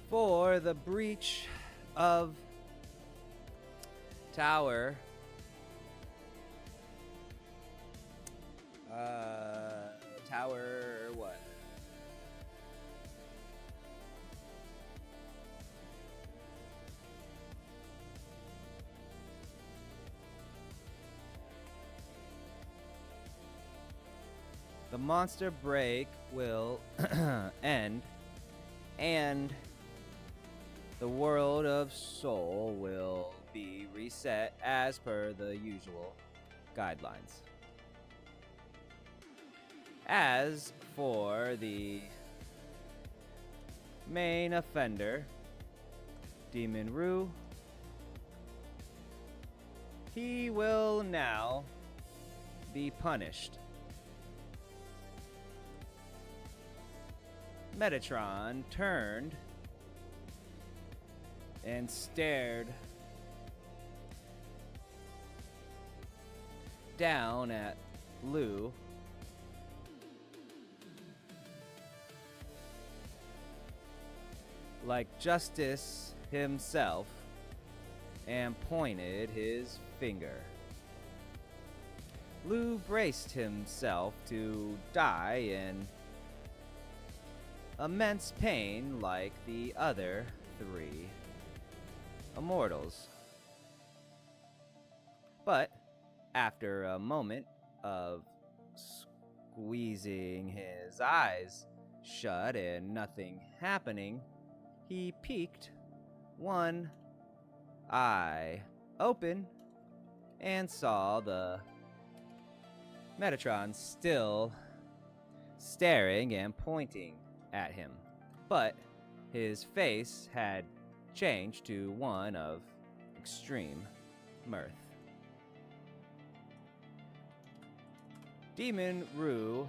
for the breach of tower tower what? The monster break will end, and the world of soul will be reset as per the usual guidelines. As for the main offender, Demon Rue, he will now be punished. Metatron turned and stared down at Lou. Like Justice himself, and pointed his finger. Lou braced himself to die in immense pain like the other three immortals. But after a moment of squeezing his eyes shut and nothing happening, he peeked one eye open and saw the Metatron still staring and pointing at him. But his face had changed to one of extreme mirth. Demon Rue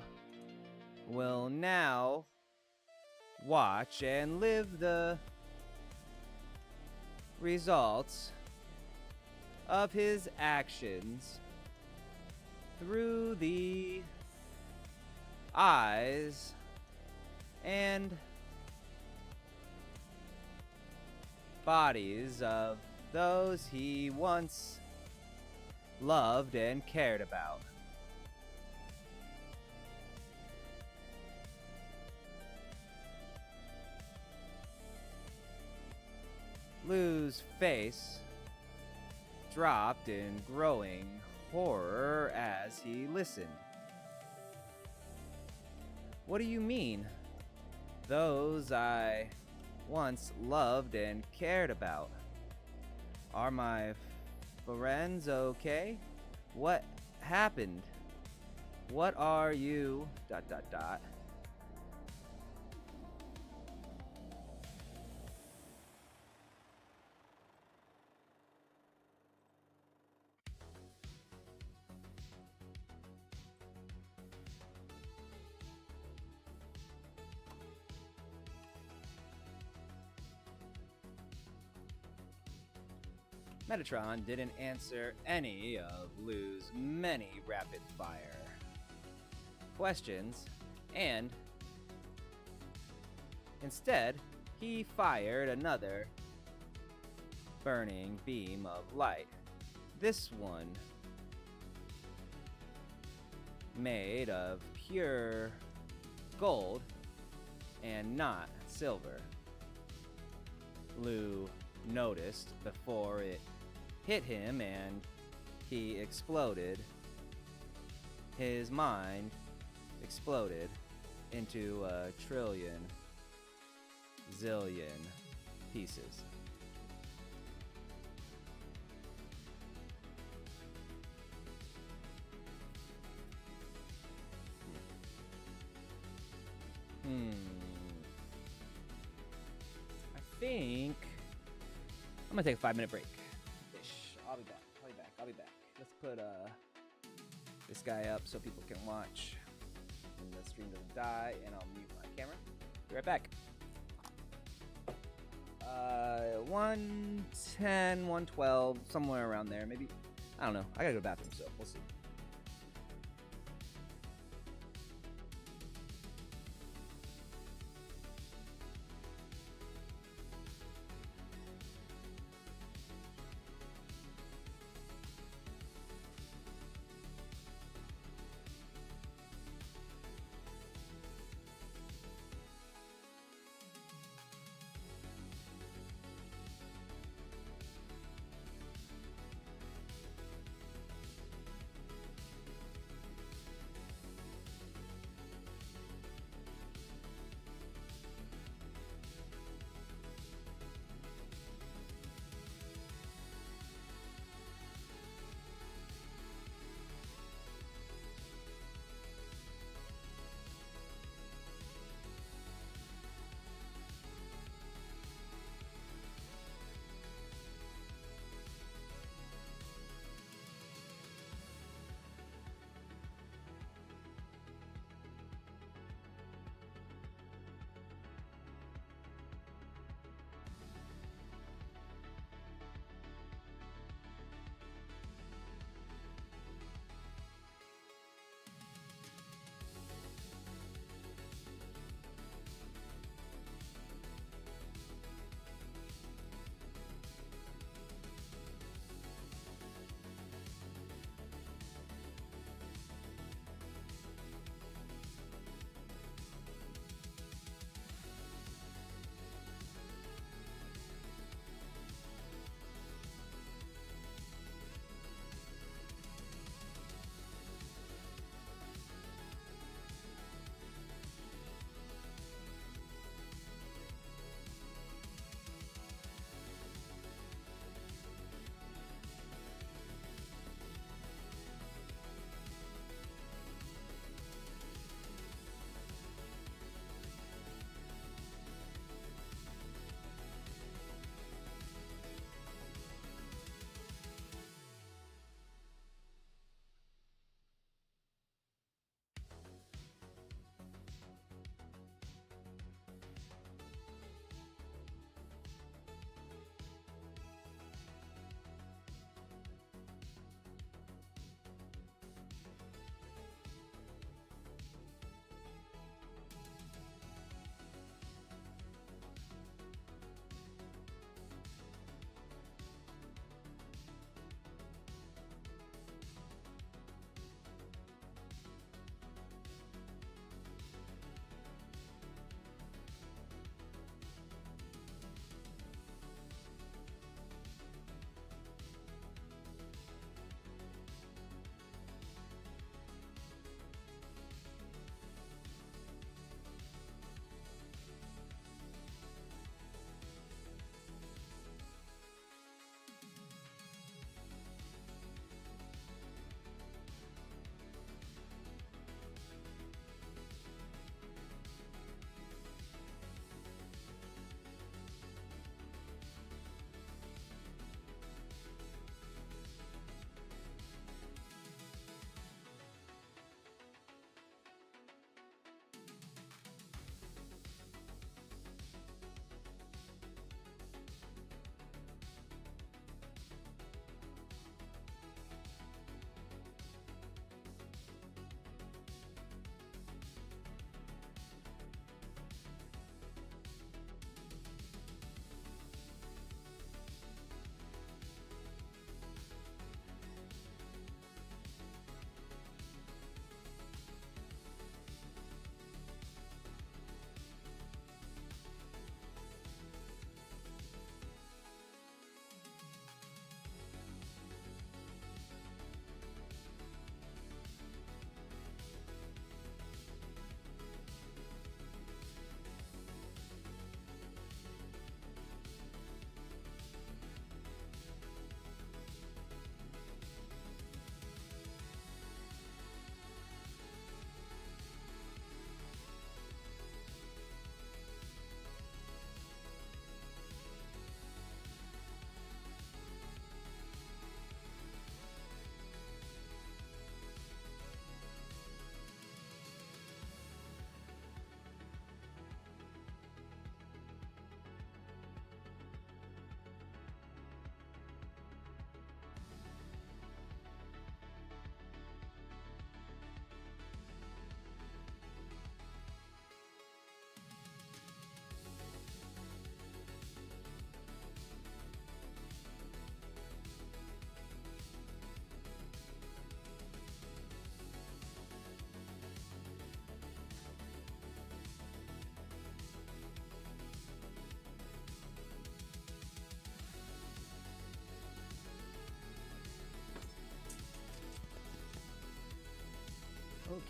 will now watch and live the results of his actions through the eyes and bodies of those he once loved and cared about. Lou's face dropped in growing horror as he listened. What do you mean? Those I once loved and cared about. Are my friends okay? What happened? What are you... ... Metatron didn't answer any of Lou's many rapid-fire questions, and instead, he fired another burning beam of light. This one made of pure gold and not silver. Lou noticed before it hit him and he exploded. His mind exploded into a trillion, zillion pieces. I think I'm gonna take a 5-minute break. I'll be back. Let's put this guy up so people can watch and the stream doesn't die, and I'll mute my camera. Be right back. 110, 112, somewhere around there. Maybe, I don't know. I gotta go to the bathroom, so we'll see.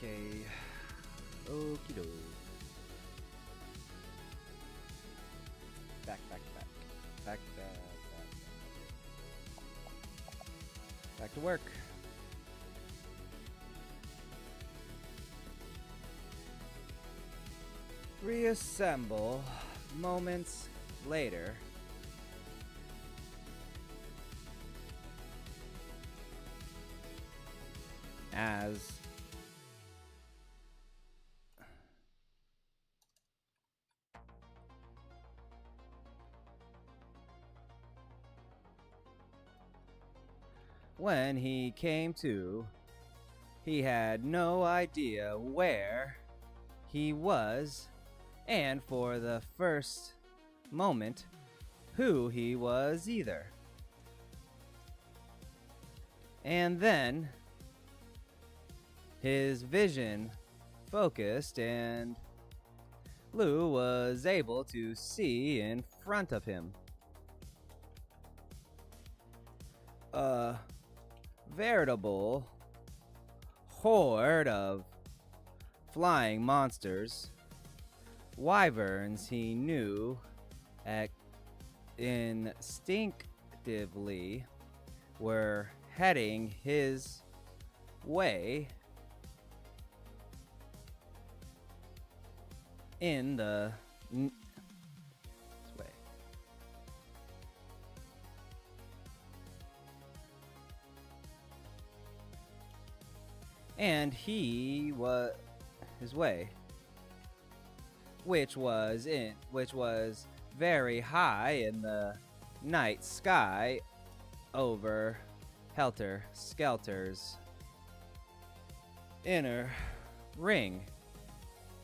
Okay. Okie doke. Back. Back to work. Reassemble moments later. As when he came to, he had no idea where he was, and for the first moment, who he was either. And then his vision focused, and Lou was able to see in front of him a veritable horde of flying monsters, wyverns he knew instinctively were heading his way in the way. And he was his way, which was very high in the night sky over Helter Skelter's inner ring,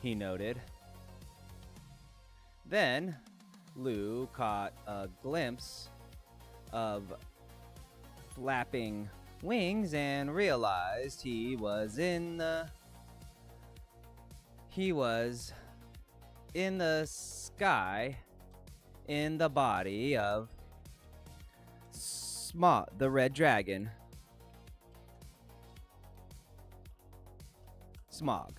he noted. Then Lou caught a glimpse of flapping wings and realized he was in the sky in the body of the red dragon, Smog.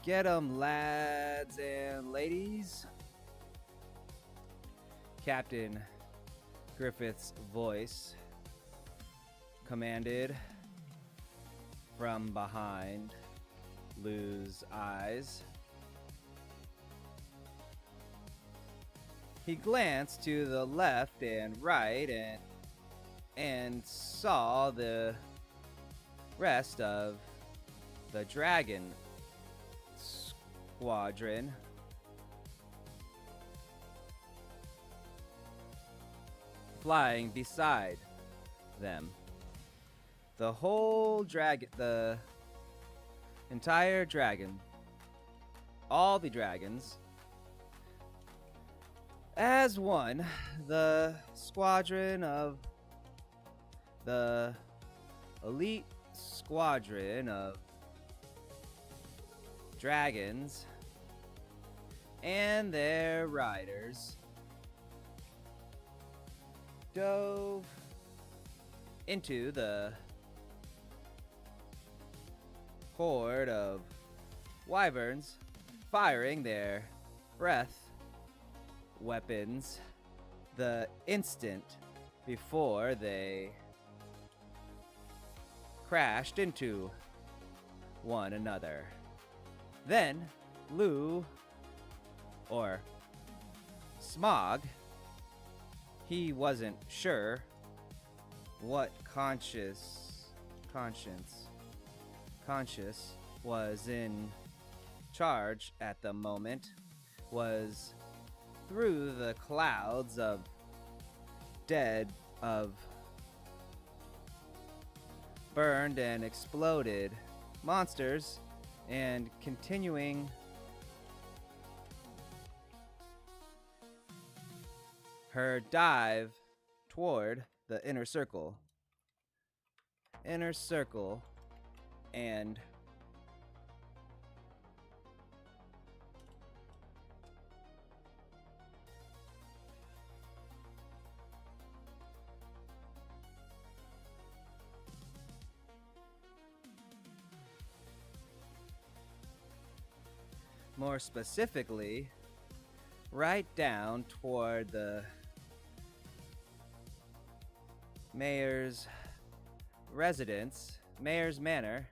Get 'em, lads and ladies. Captain Griffith's voice commanded from behind Lou's eyes. He glanced to the left and right and saw the rest of the dragon squadron flying beside them. The whole dragon, the entire dragon, all the dragons, as one, the squadron of the elite squadron of dragons and their riders dove into the horde of wyverns, firing their breath weapons the instant before they crashed into one another. Then Lou, or Smog, he wasn't sure what conscience was in charge at the moment, was through the clouds of burned and exploded monsters, and continuing her dive toward the inner circle, and More specifically, right down toward the mayor's residence, Mayor's Manor.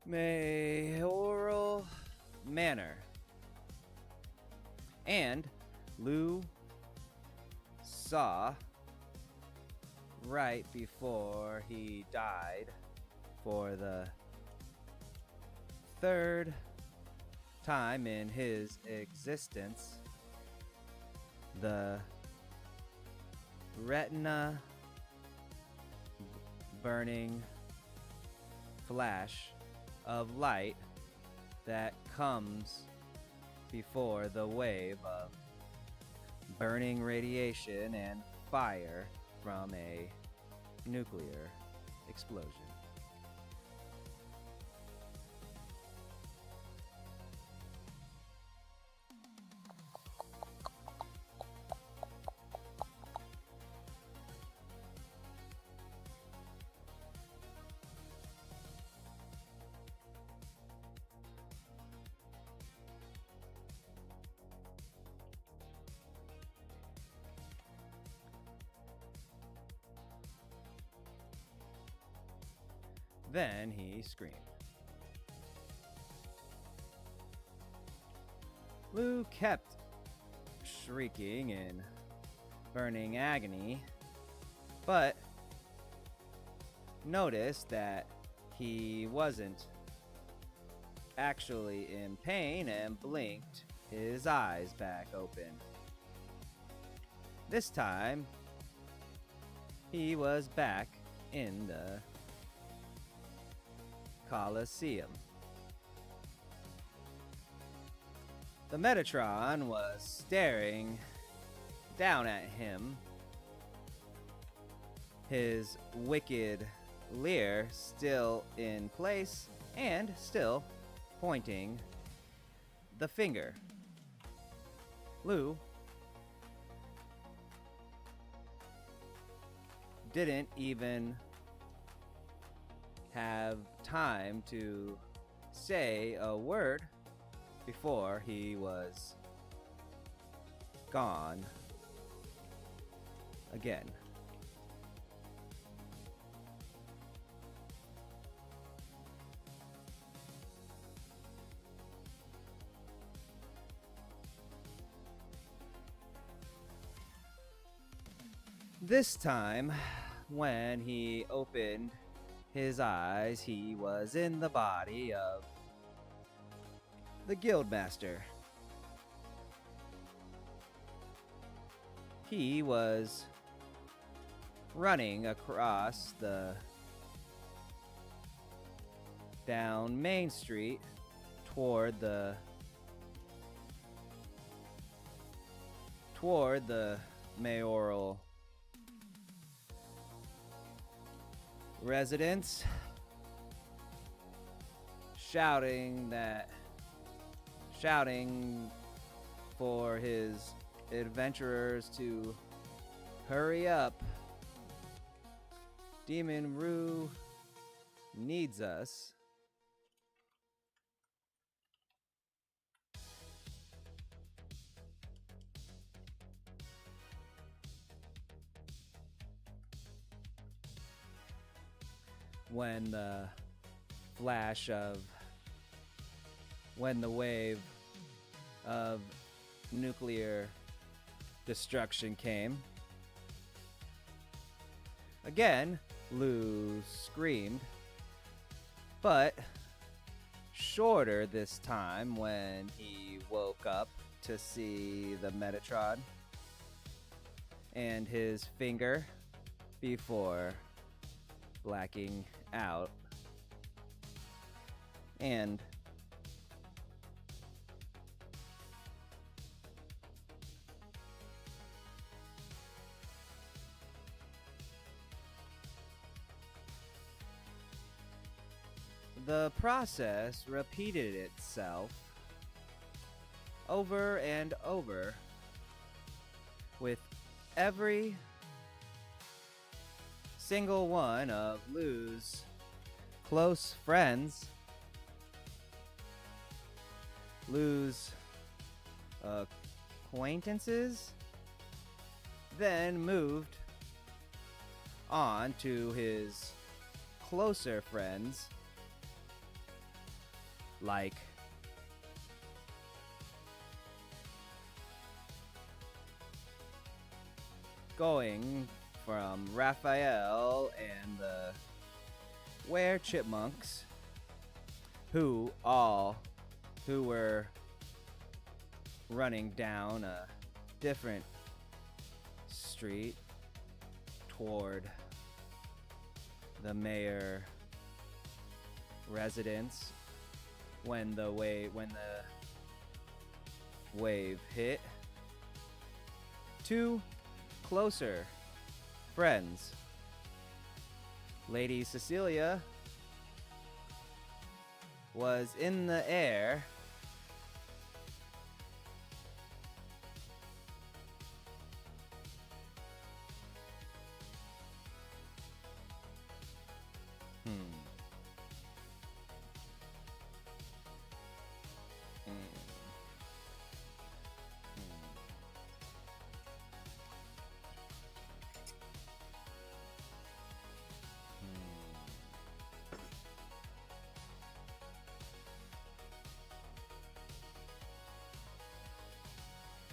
Mayoral Manor. And Lou saw right before he died for the third time in his existence the retina burning flash of light that comes before the wave of burning radiation and fire from a nuclear explosion. Then he screamed. Lou kept shrieking in burning agony, but noticed that he wasn't actually in pain and blinked his eyes back open. This time, he was back in the Coliseum. The Metatron was staring down at him, his wicked leer still in place and still pointing the finger. Lou didn't even have time to say a word before he was gone again. This time, when he opened his eyes, he was in the body of the Guildmaster. He was running across down Main Street toward the mayoral residence, shouting for his adventurers to hurry up. Demon Rue needs us. When the wave of nuclear destruction came. Again, Lou screamed, but shorter this time when he woke up to see the Metatron and his finger before blacking out. And the process repeated itself over and over with every single one of Lou's close friends, Lou's acquaintances, then moved on to his closer friends, like going from Raphael and the Were Chipmunks, who were running down a different street toward the mayor residence when the wave hit. Two closer friends, Lady Cecilia was in the air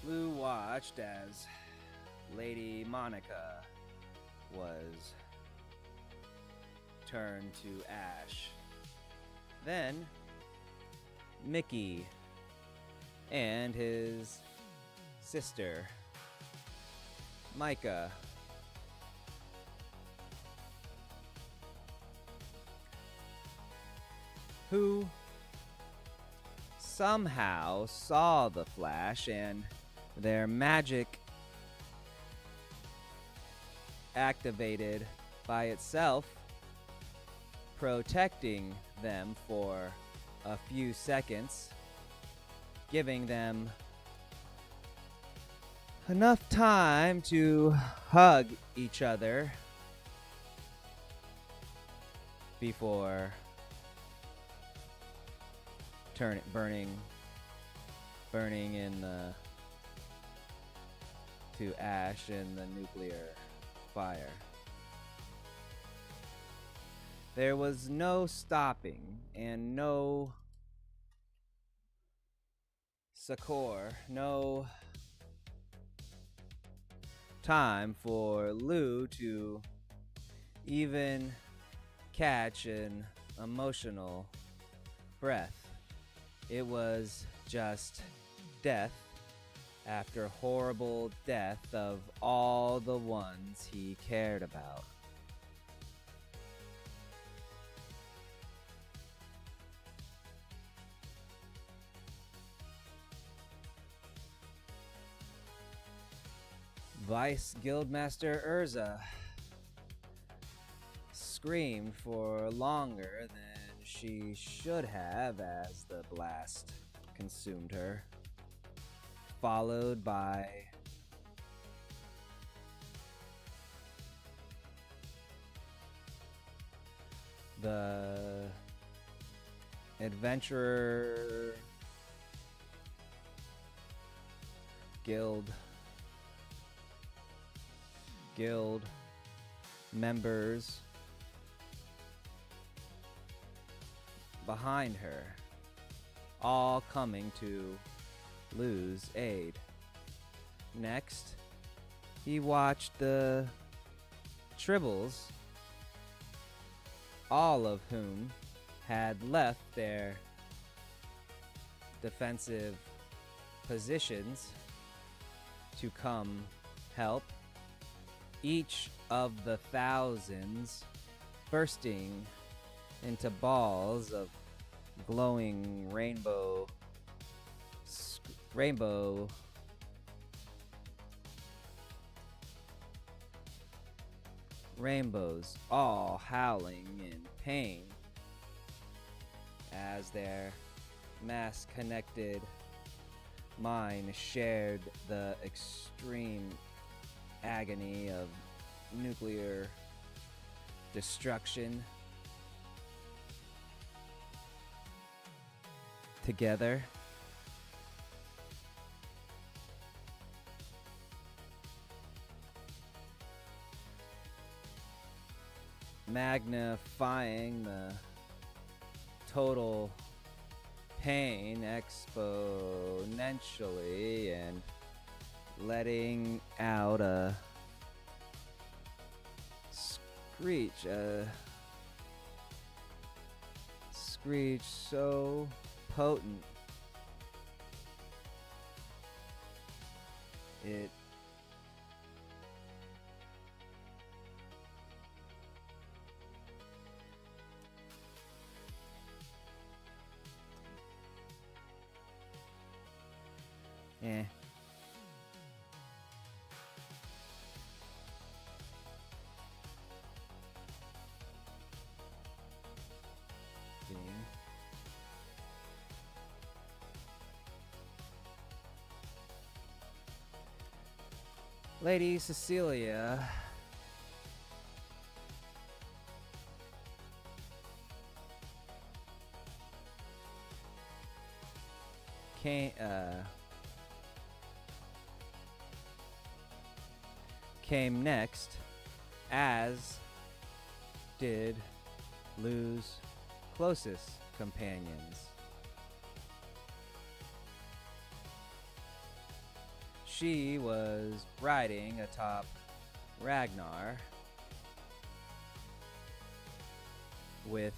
Lou watched as Lady Monica was turned to ash. Then Mickey and his sister Micah who somehow saw the flash and their magic activated by itself, protecting them for a few seconds, giving them enough time to hug each other before burning in the to ash in the nuclear fire. There was no stopping and no succor, no time for Lou to even catch an emotional breath. It was just death after horrible death of all the ones he cared about. Vice Guildmaster Urza screamed for longer than she should have as the blast consumed her, followed by the Adventurer Guild members behind her, all coming to Lou's aid. Next, he watched the Tribbles, all of whom had left their defensive positions to come help. Each of the thousands bursting into balls of glowing rainbows, all howling in pain as their mass-connected mind shared the extreme agony of nuclear destruction together. Magnifying the total pain exponentially and letting out a screech so potent it eh. Lady Cecilia came next, as did Lou's closest companions. She was riding atop Ragnar with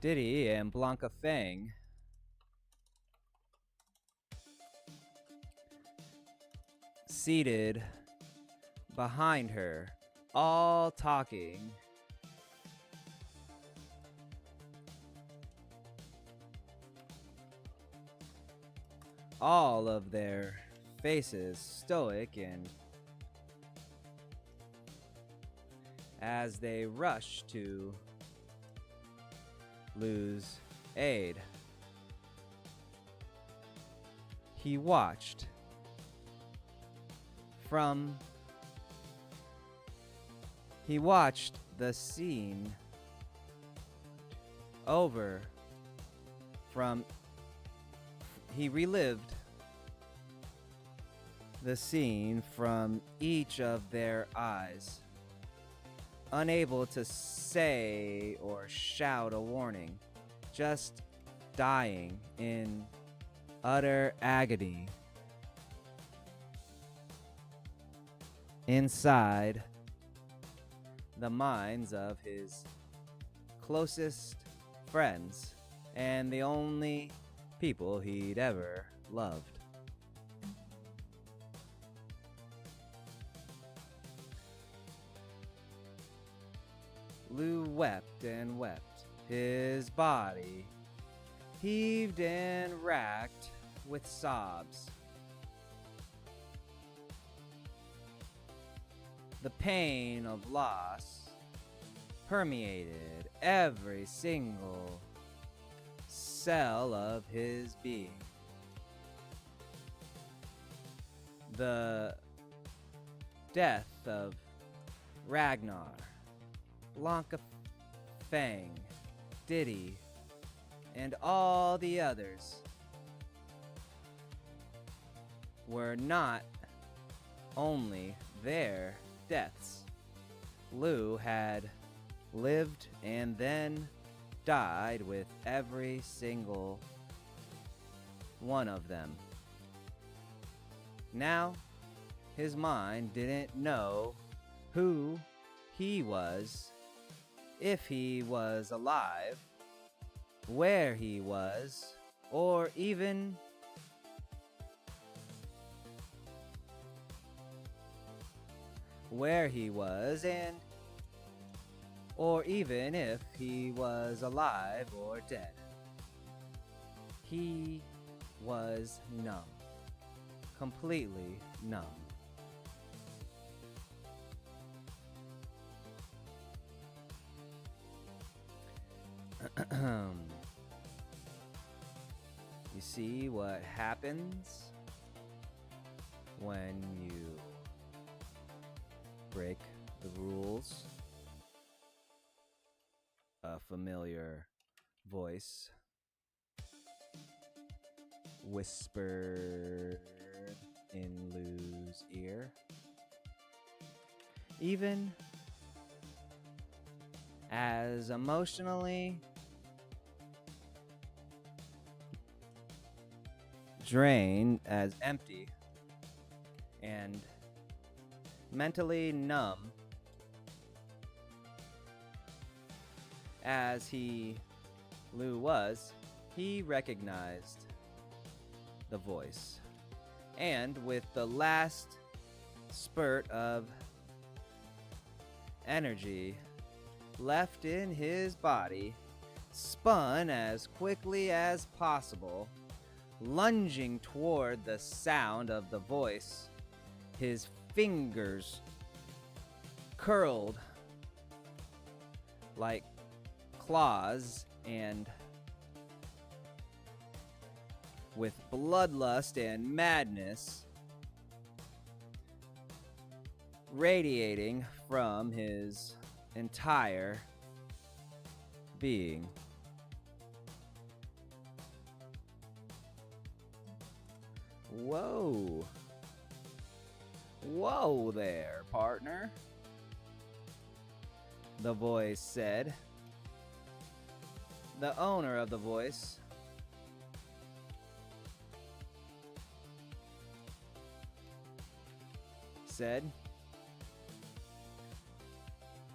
Diddy and Blanca Fang seated behind her, all talking. All of their faces stoic, and as they rush to Lou's aid, he watched the scene over from. He relived the scene from each of their eyes, unable to say or shout a warning, just dying in utter agony inside the minds of his closest friends and the only people he'd ever loved. Lou wept and wept. His body heaved and racked with sobs. The pain of loss permeated every single cell of his being. The death of Ragnar, Blanca Fang, Diddy, and all the others were not only their deaths. Lou had lived and then died with every single one of them. Now, his mind didn't know who he was, if he was alive, where he was, or even where he was, and or even if he was alive or dead. He was numb, completely numb. You see what happens when you break the rules a familiar voice whispered in Lou's ear. Even as emotionally drained, as empty, and mentally numb as Lou was, he recognized the voice. And with the last spurt of energy left in his body, spun as quickly as possible, lunging toward the sound of the voice, his fingers curled like claws, and with bloodlust and madness radiating from his entire being. Whoa. Whoa there, partner, the voice said. The owner of the voice said,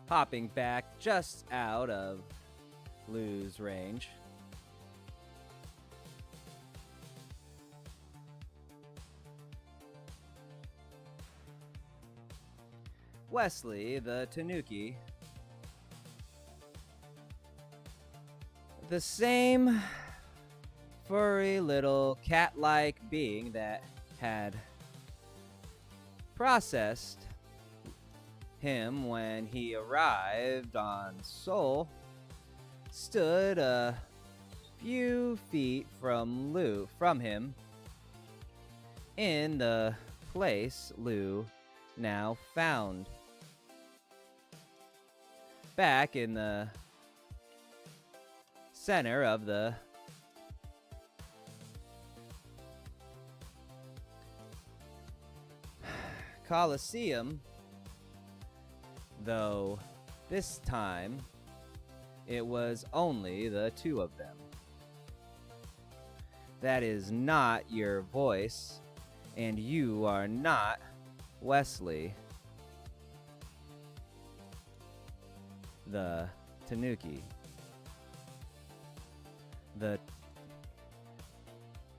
hopping back just out of Lou's range. Wesley, the Tanuki, the same furry little cat-like being that had processed him when he arrived on Sol, stood a few feet from him in the place Lou now found. Back in the center of the Colosseum, though this time it was only the two of them. That is not your voice, and you are not Wesley, the Tanuki. The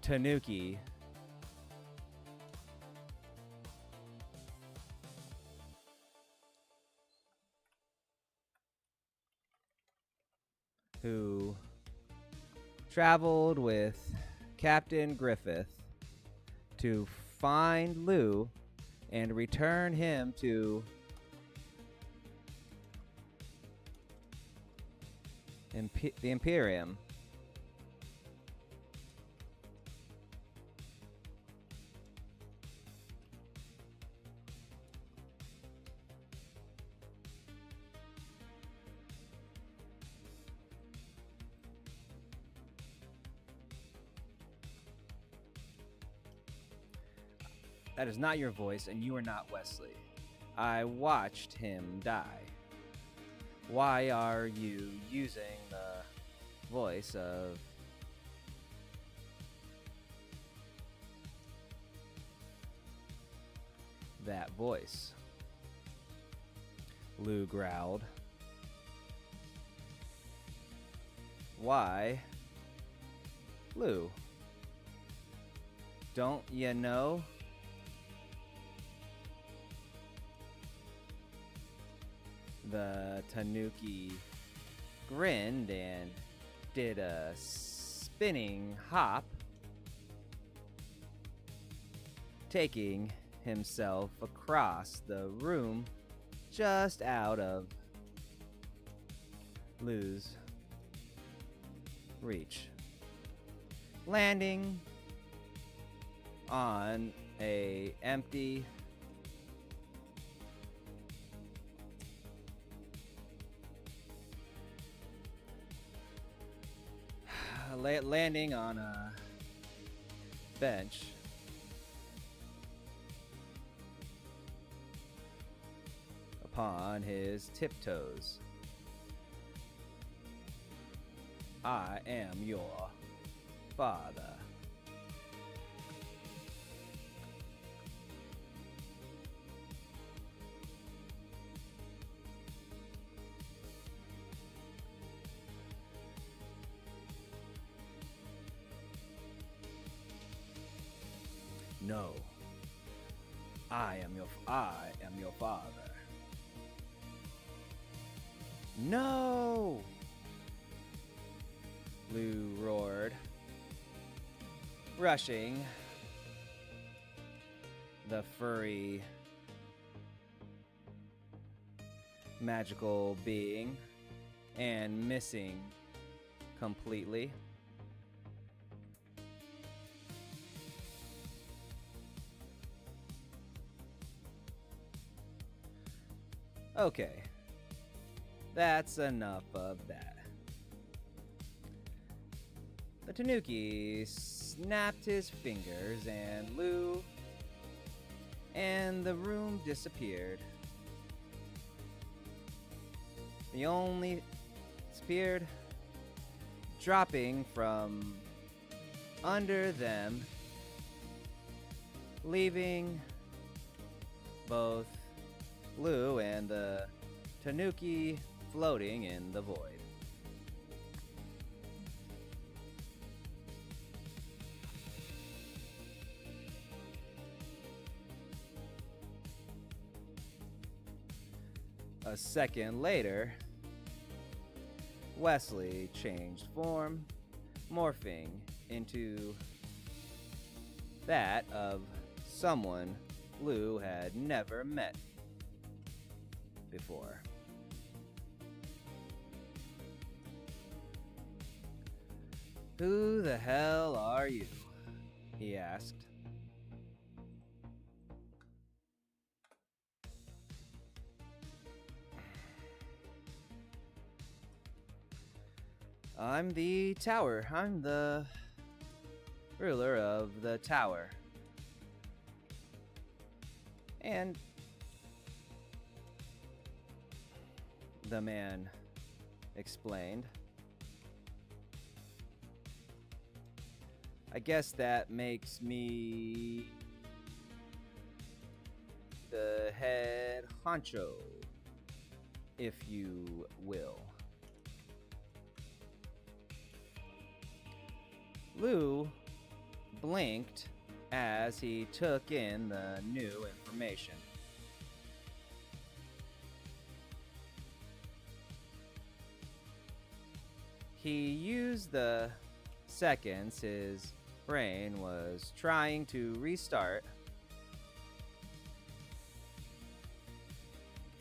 Tanuki who traveled with Captain Griffith to find Lou and return him to the Imperium. That is not your voice, and you are not Wesley. I watched him die. Why are you using the voice of that voice? Lou growled. Why, Lou? Don't you know? The Tanuki grinned and did a spinning hop, taking himself across the room just out of Lou's reach, landing on a empty landing on a bench. Upon his tiptoes. I am your father. No. I am your father. No! Lou roared, rushing the furry magical being and missing completely. Okay, that's enough of that. The Tanuki snapped his fingers and Lou and the room disappeared. The only disappeared, dropping from under them, leaving both Lou and the Tanuki floating in the void. A second later, Wesley changed form, morphing into that of someone Lou had never met before. Who the hell are you? He asked. I'm the tower. I'm the ruler of the tower. And the man explained. I guess that makes me the head honcho, if you will. Lou blinked as he took in the new information. He used the seconds his brain was trying to restart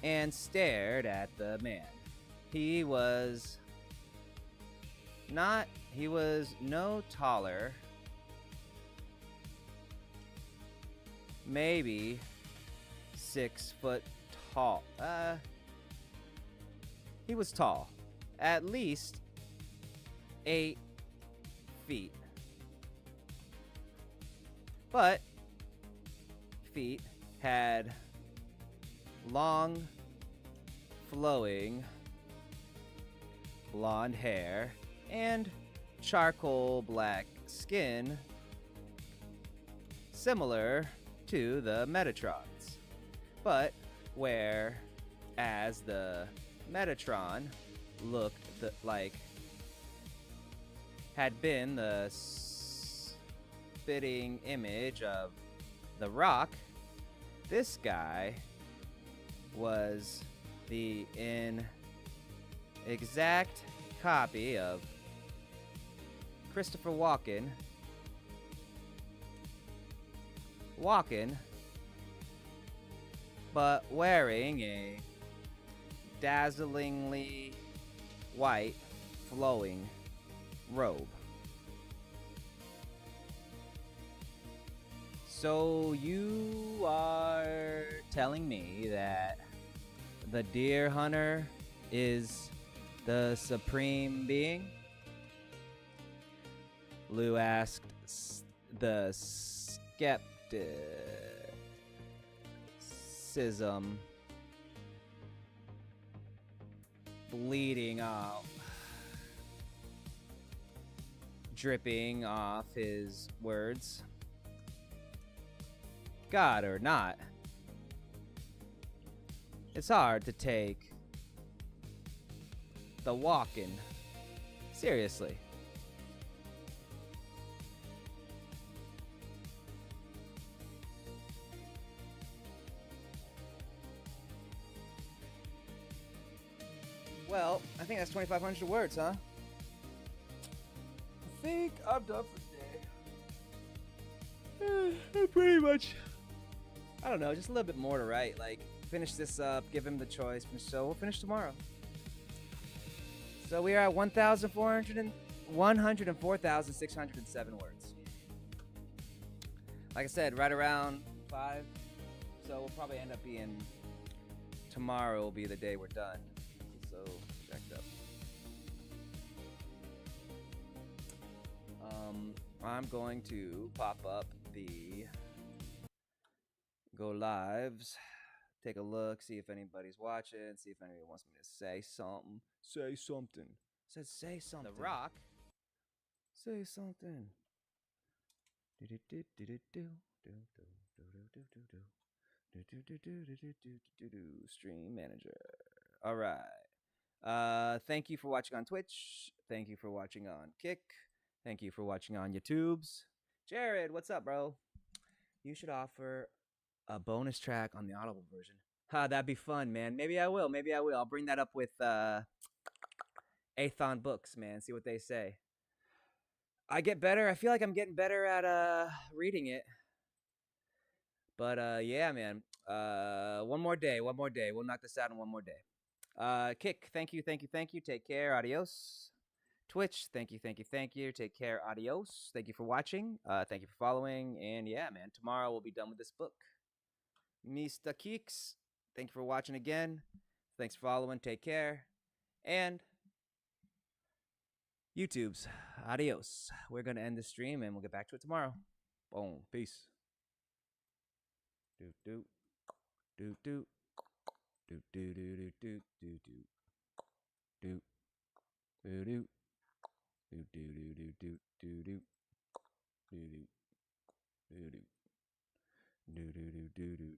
and stared at the man. He was no taller, maybe 6 foot tall. He was tall, at least 8 feet. But feet had long, flowing blonde hair and charcoal black skin, similar to the Metatrons, but whereas the Metatron looked like had been the spitting image of the Rock, this guy was the exact copy of Christopher Walken, but wearing a dazzlingly white flowing robe. So you are telling me that the deer hunter is the supreme being? Lou asked the skepticism bleeding off, dripping off his words. God or not, it's hard to take the walking seriously. Well, I think that's 2,500 words, huh? I think I'm done for today. Pretty much. I don't know, just a little bit more to write. Like, finish this up, give him the choice. So we'll finish tomorrow. So we are at 104,607 words. Like I said, right around 5. So we'll probably end up being, tomorrow will be the day we're done. So checked up. I'm going to pop up the go lives, take a look, see if anybody's watching, see if anybody wants me to say something. Say something. Said say something. The Rock. Say something. Stream manager. All right. Thank you for watching on Twitch. Thank you for watching on Kick. Thank you for watching on YouTubes. Jared, what's up, bro? You should offer a bonus track on the Audible version. That'd be fun, man. Maybe I will. I'll bring that up with Athon Books, man. See what they say. I get better. I feel like I'm getting better at reading it. But yeah, man. One more day. We'll knock this out in one more day. Kick, thank you. Take care. Adios. Twitch, thank you. Take care. Adios. Thank you for watching. Thank you for following. And yeah, man, tomorrow we'll be done with this book. Mr. Keeks, thank you for watching again. Thanks for following. Take care. And YouTubes, adios. We're going to end the stream and we'll get back to it tomorrow. Boom. Peace. Do do do do do do do do do do do do do. Do do do do do do do do do do do do do do do do do.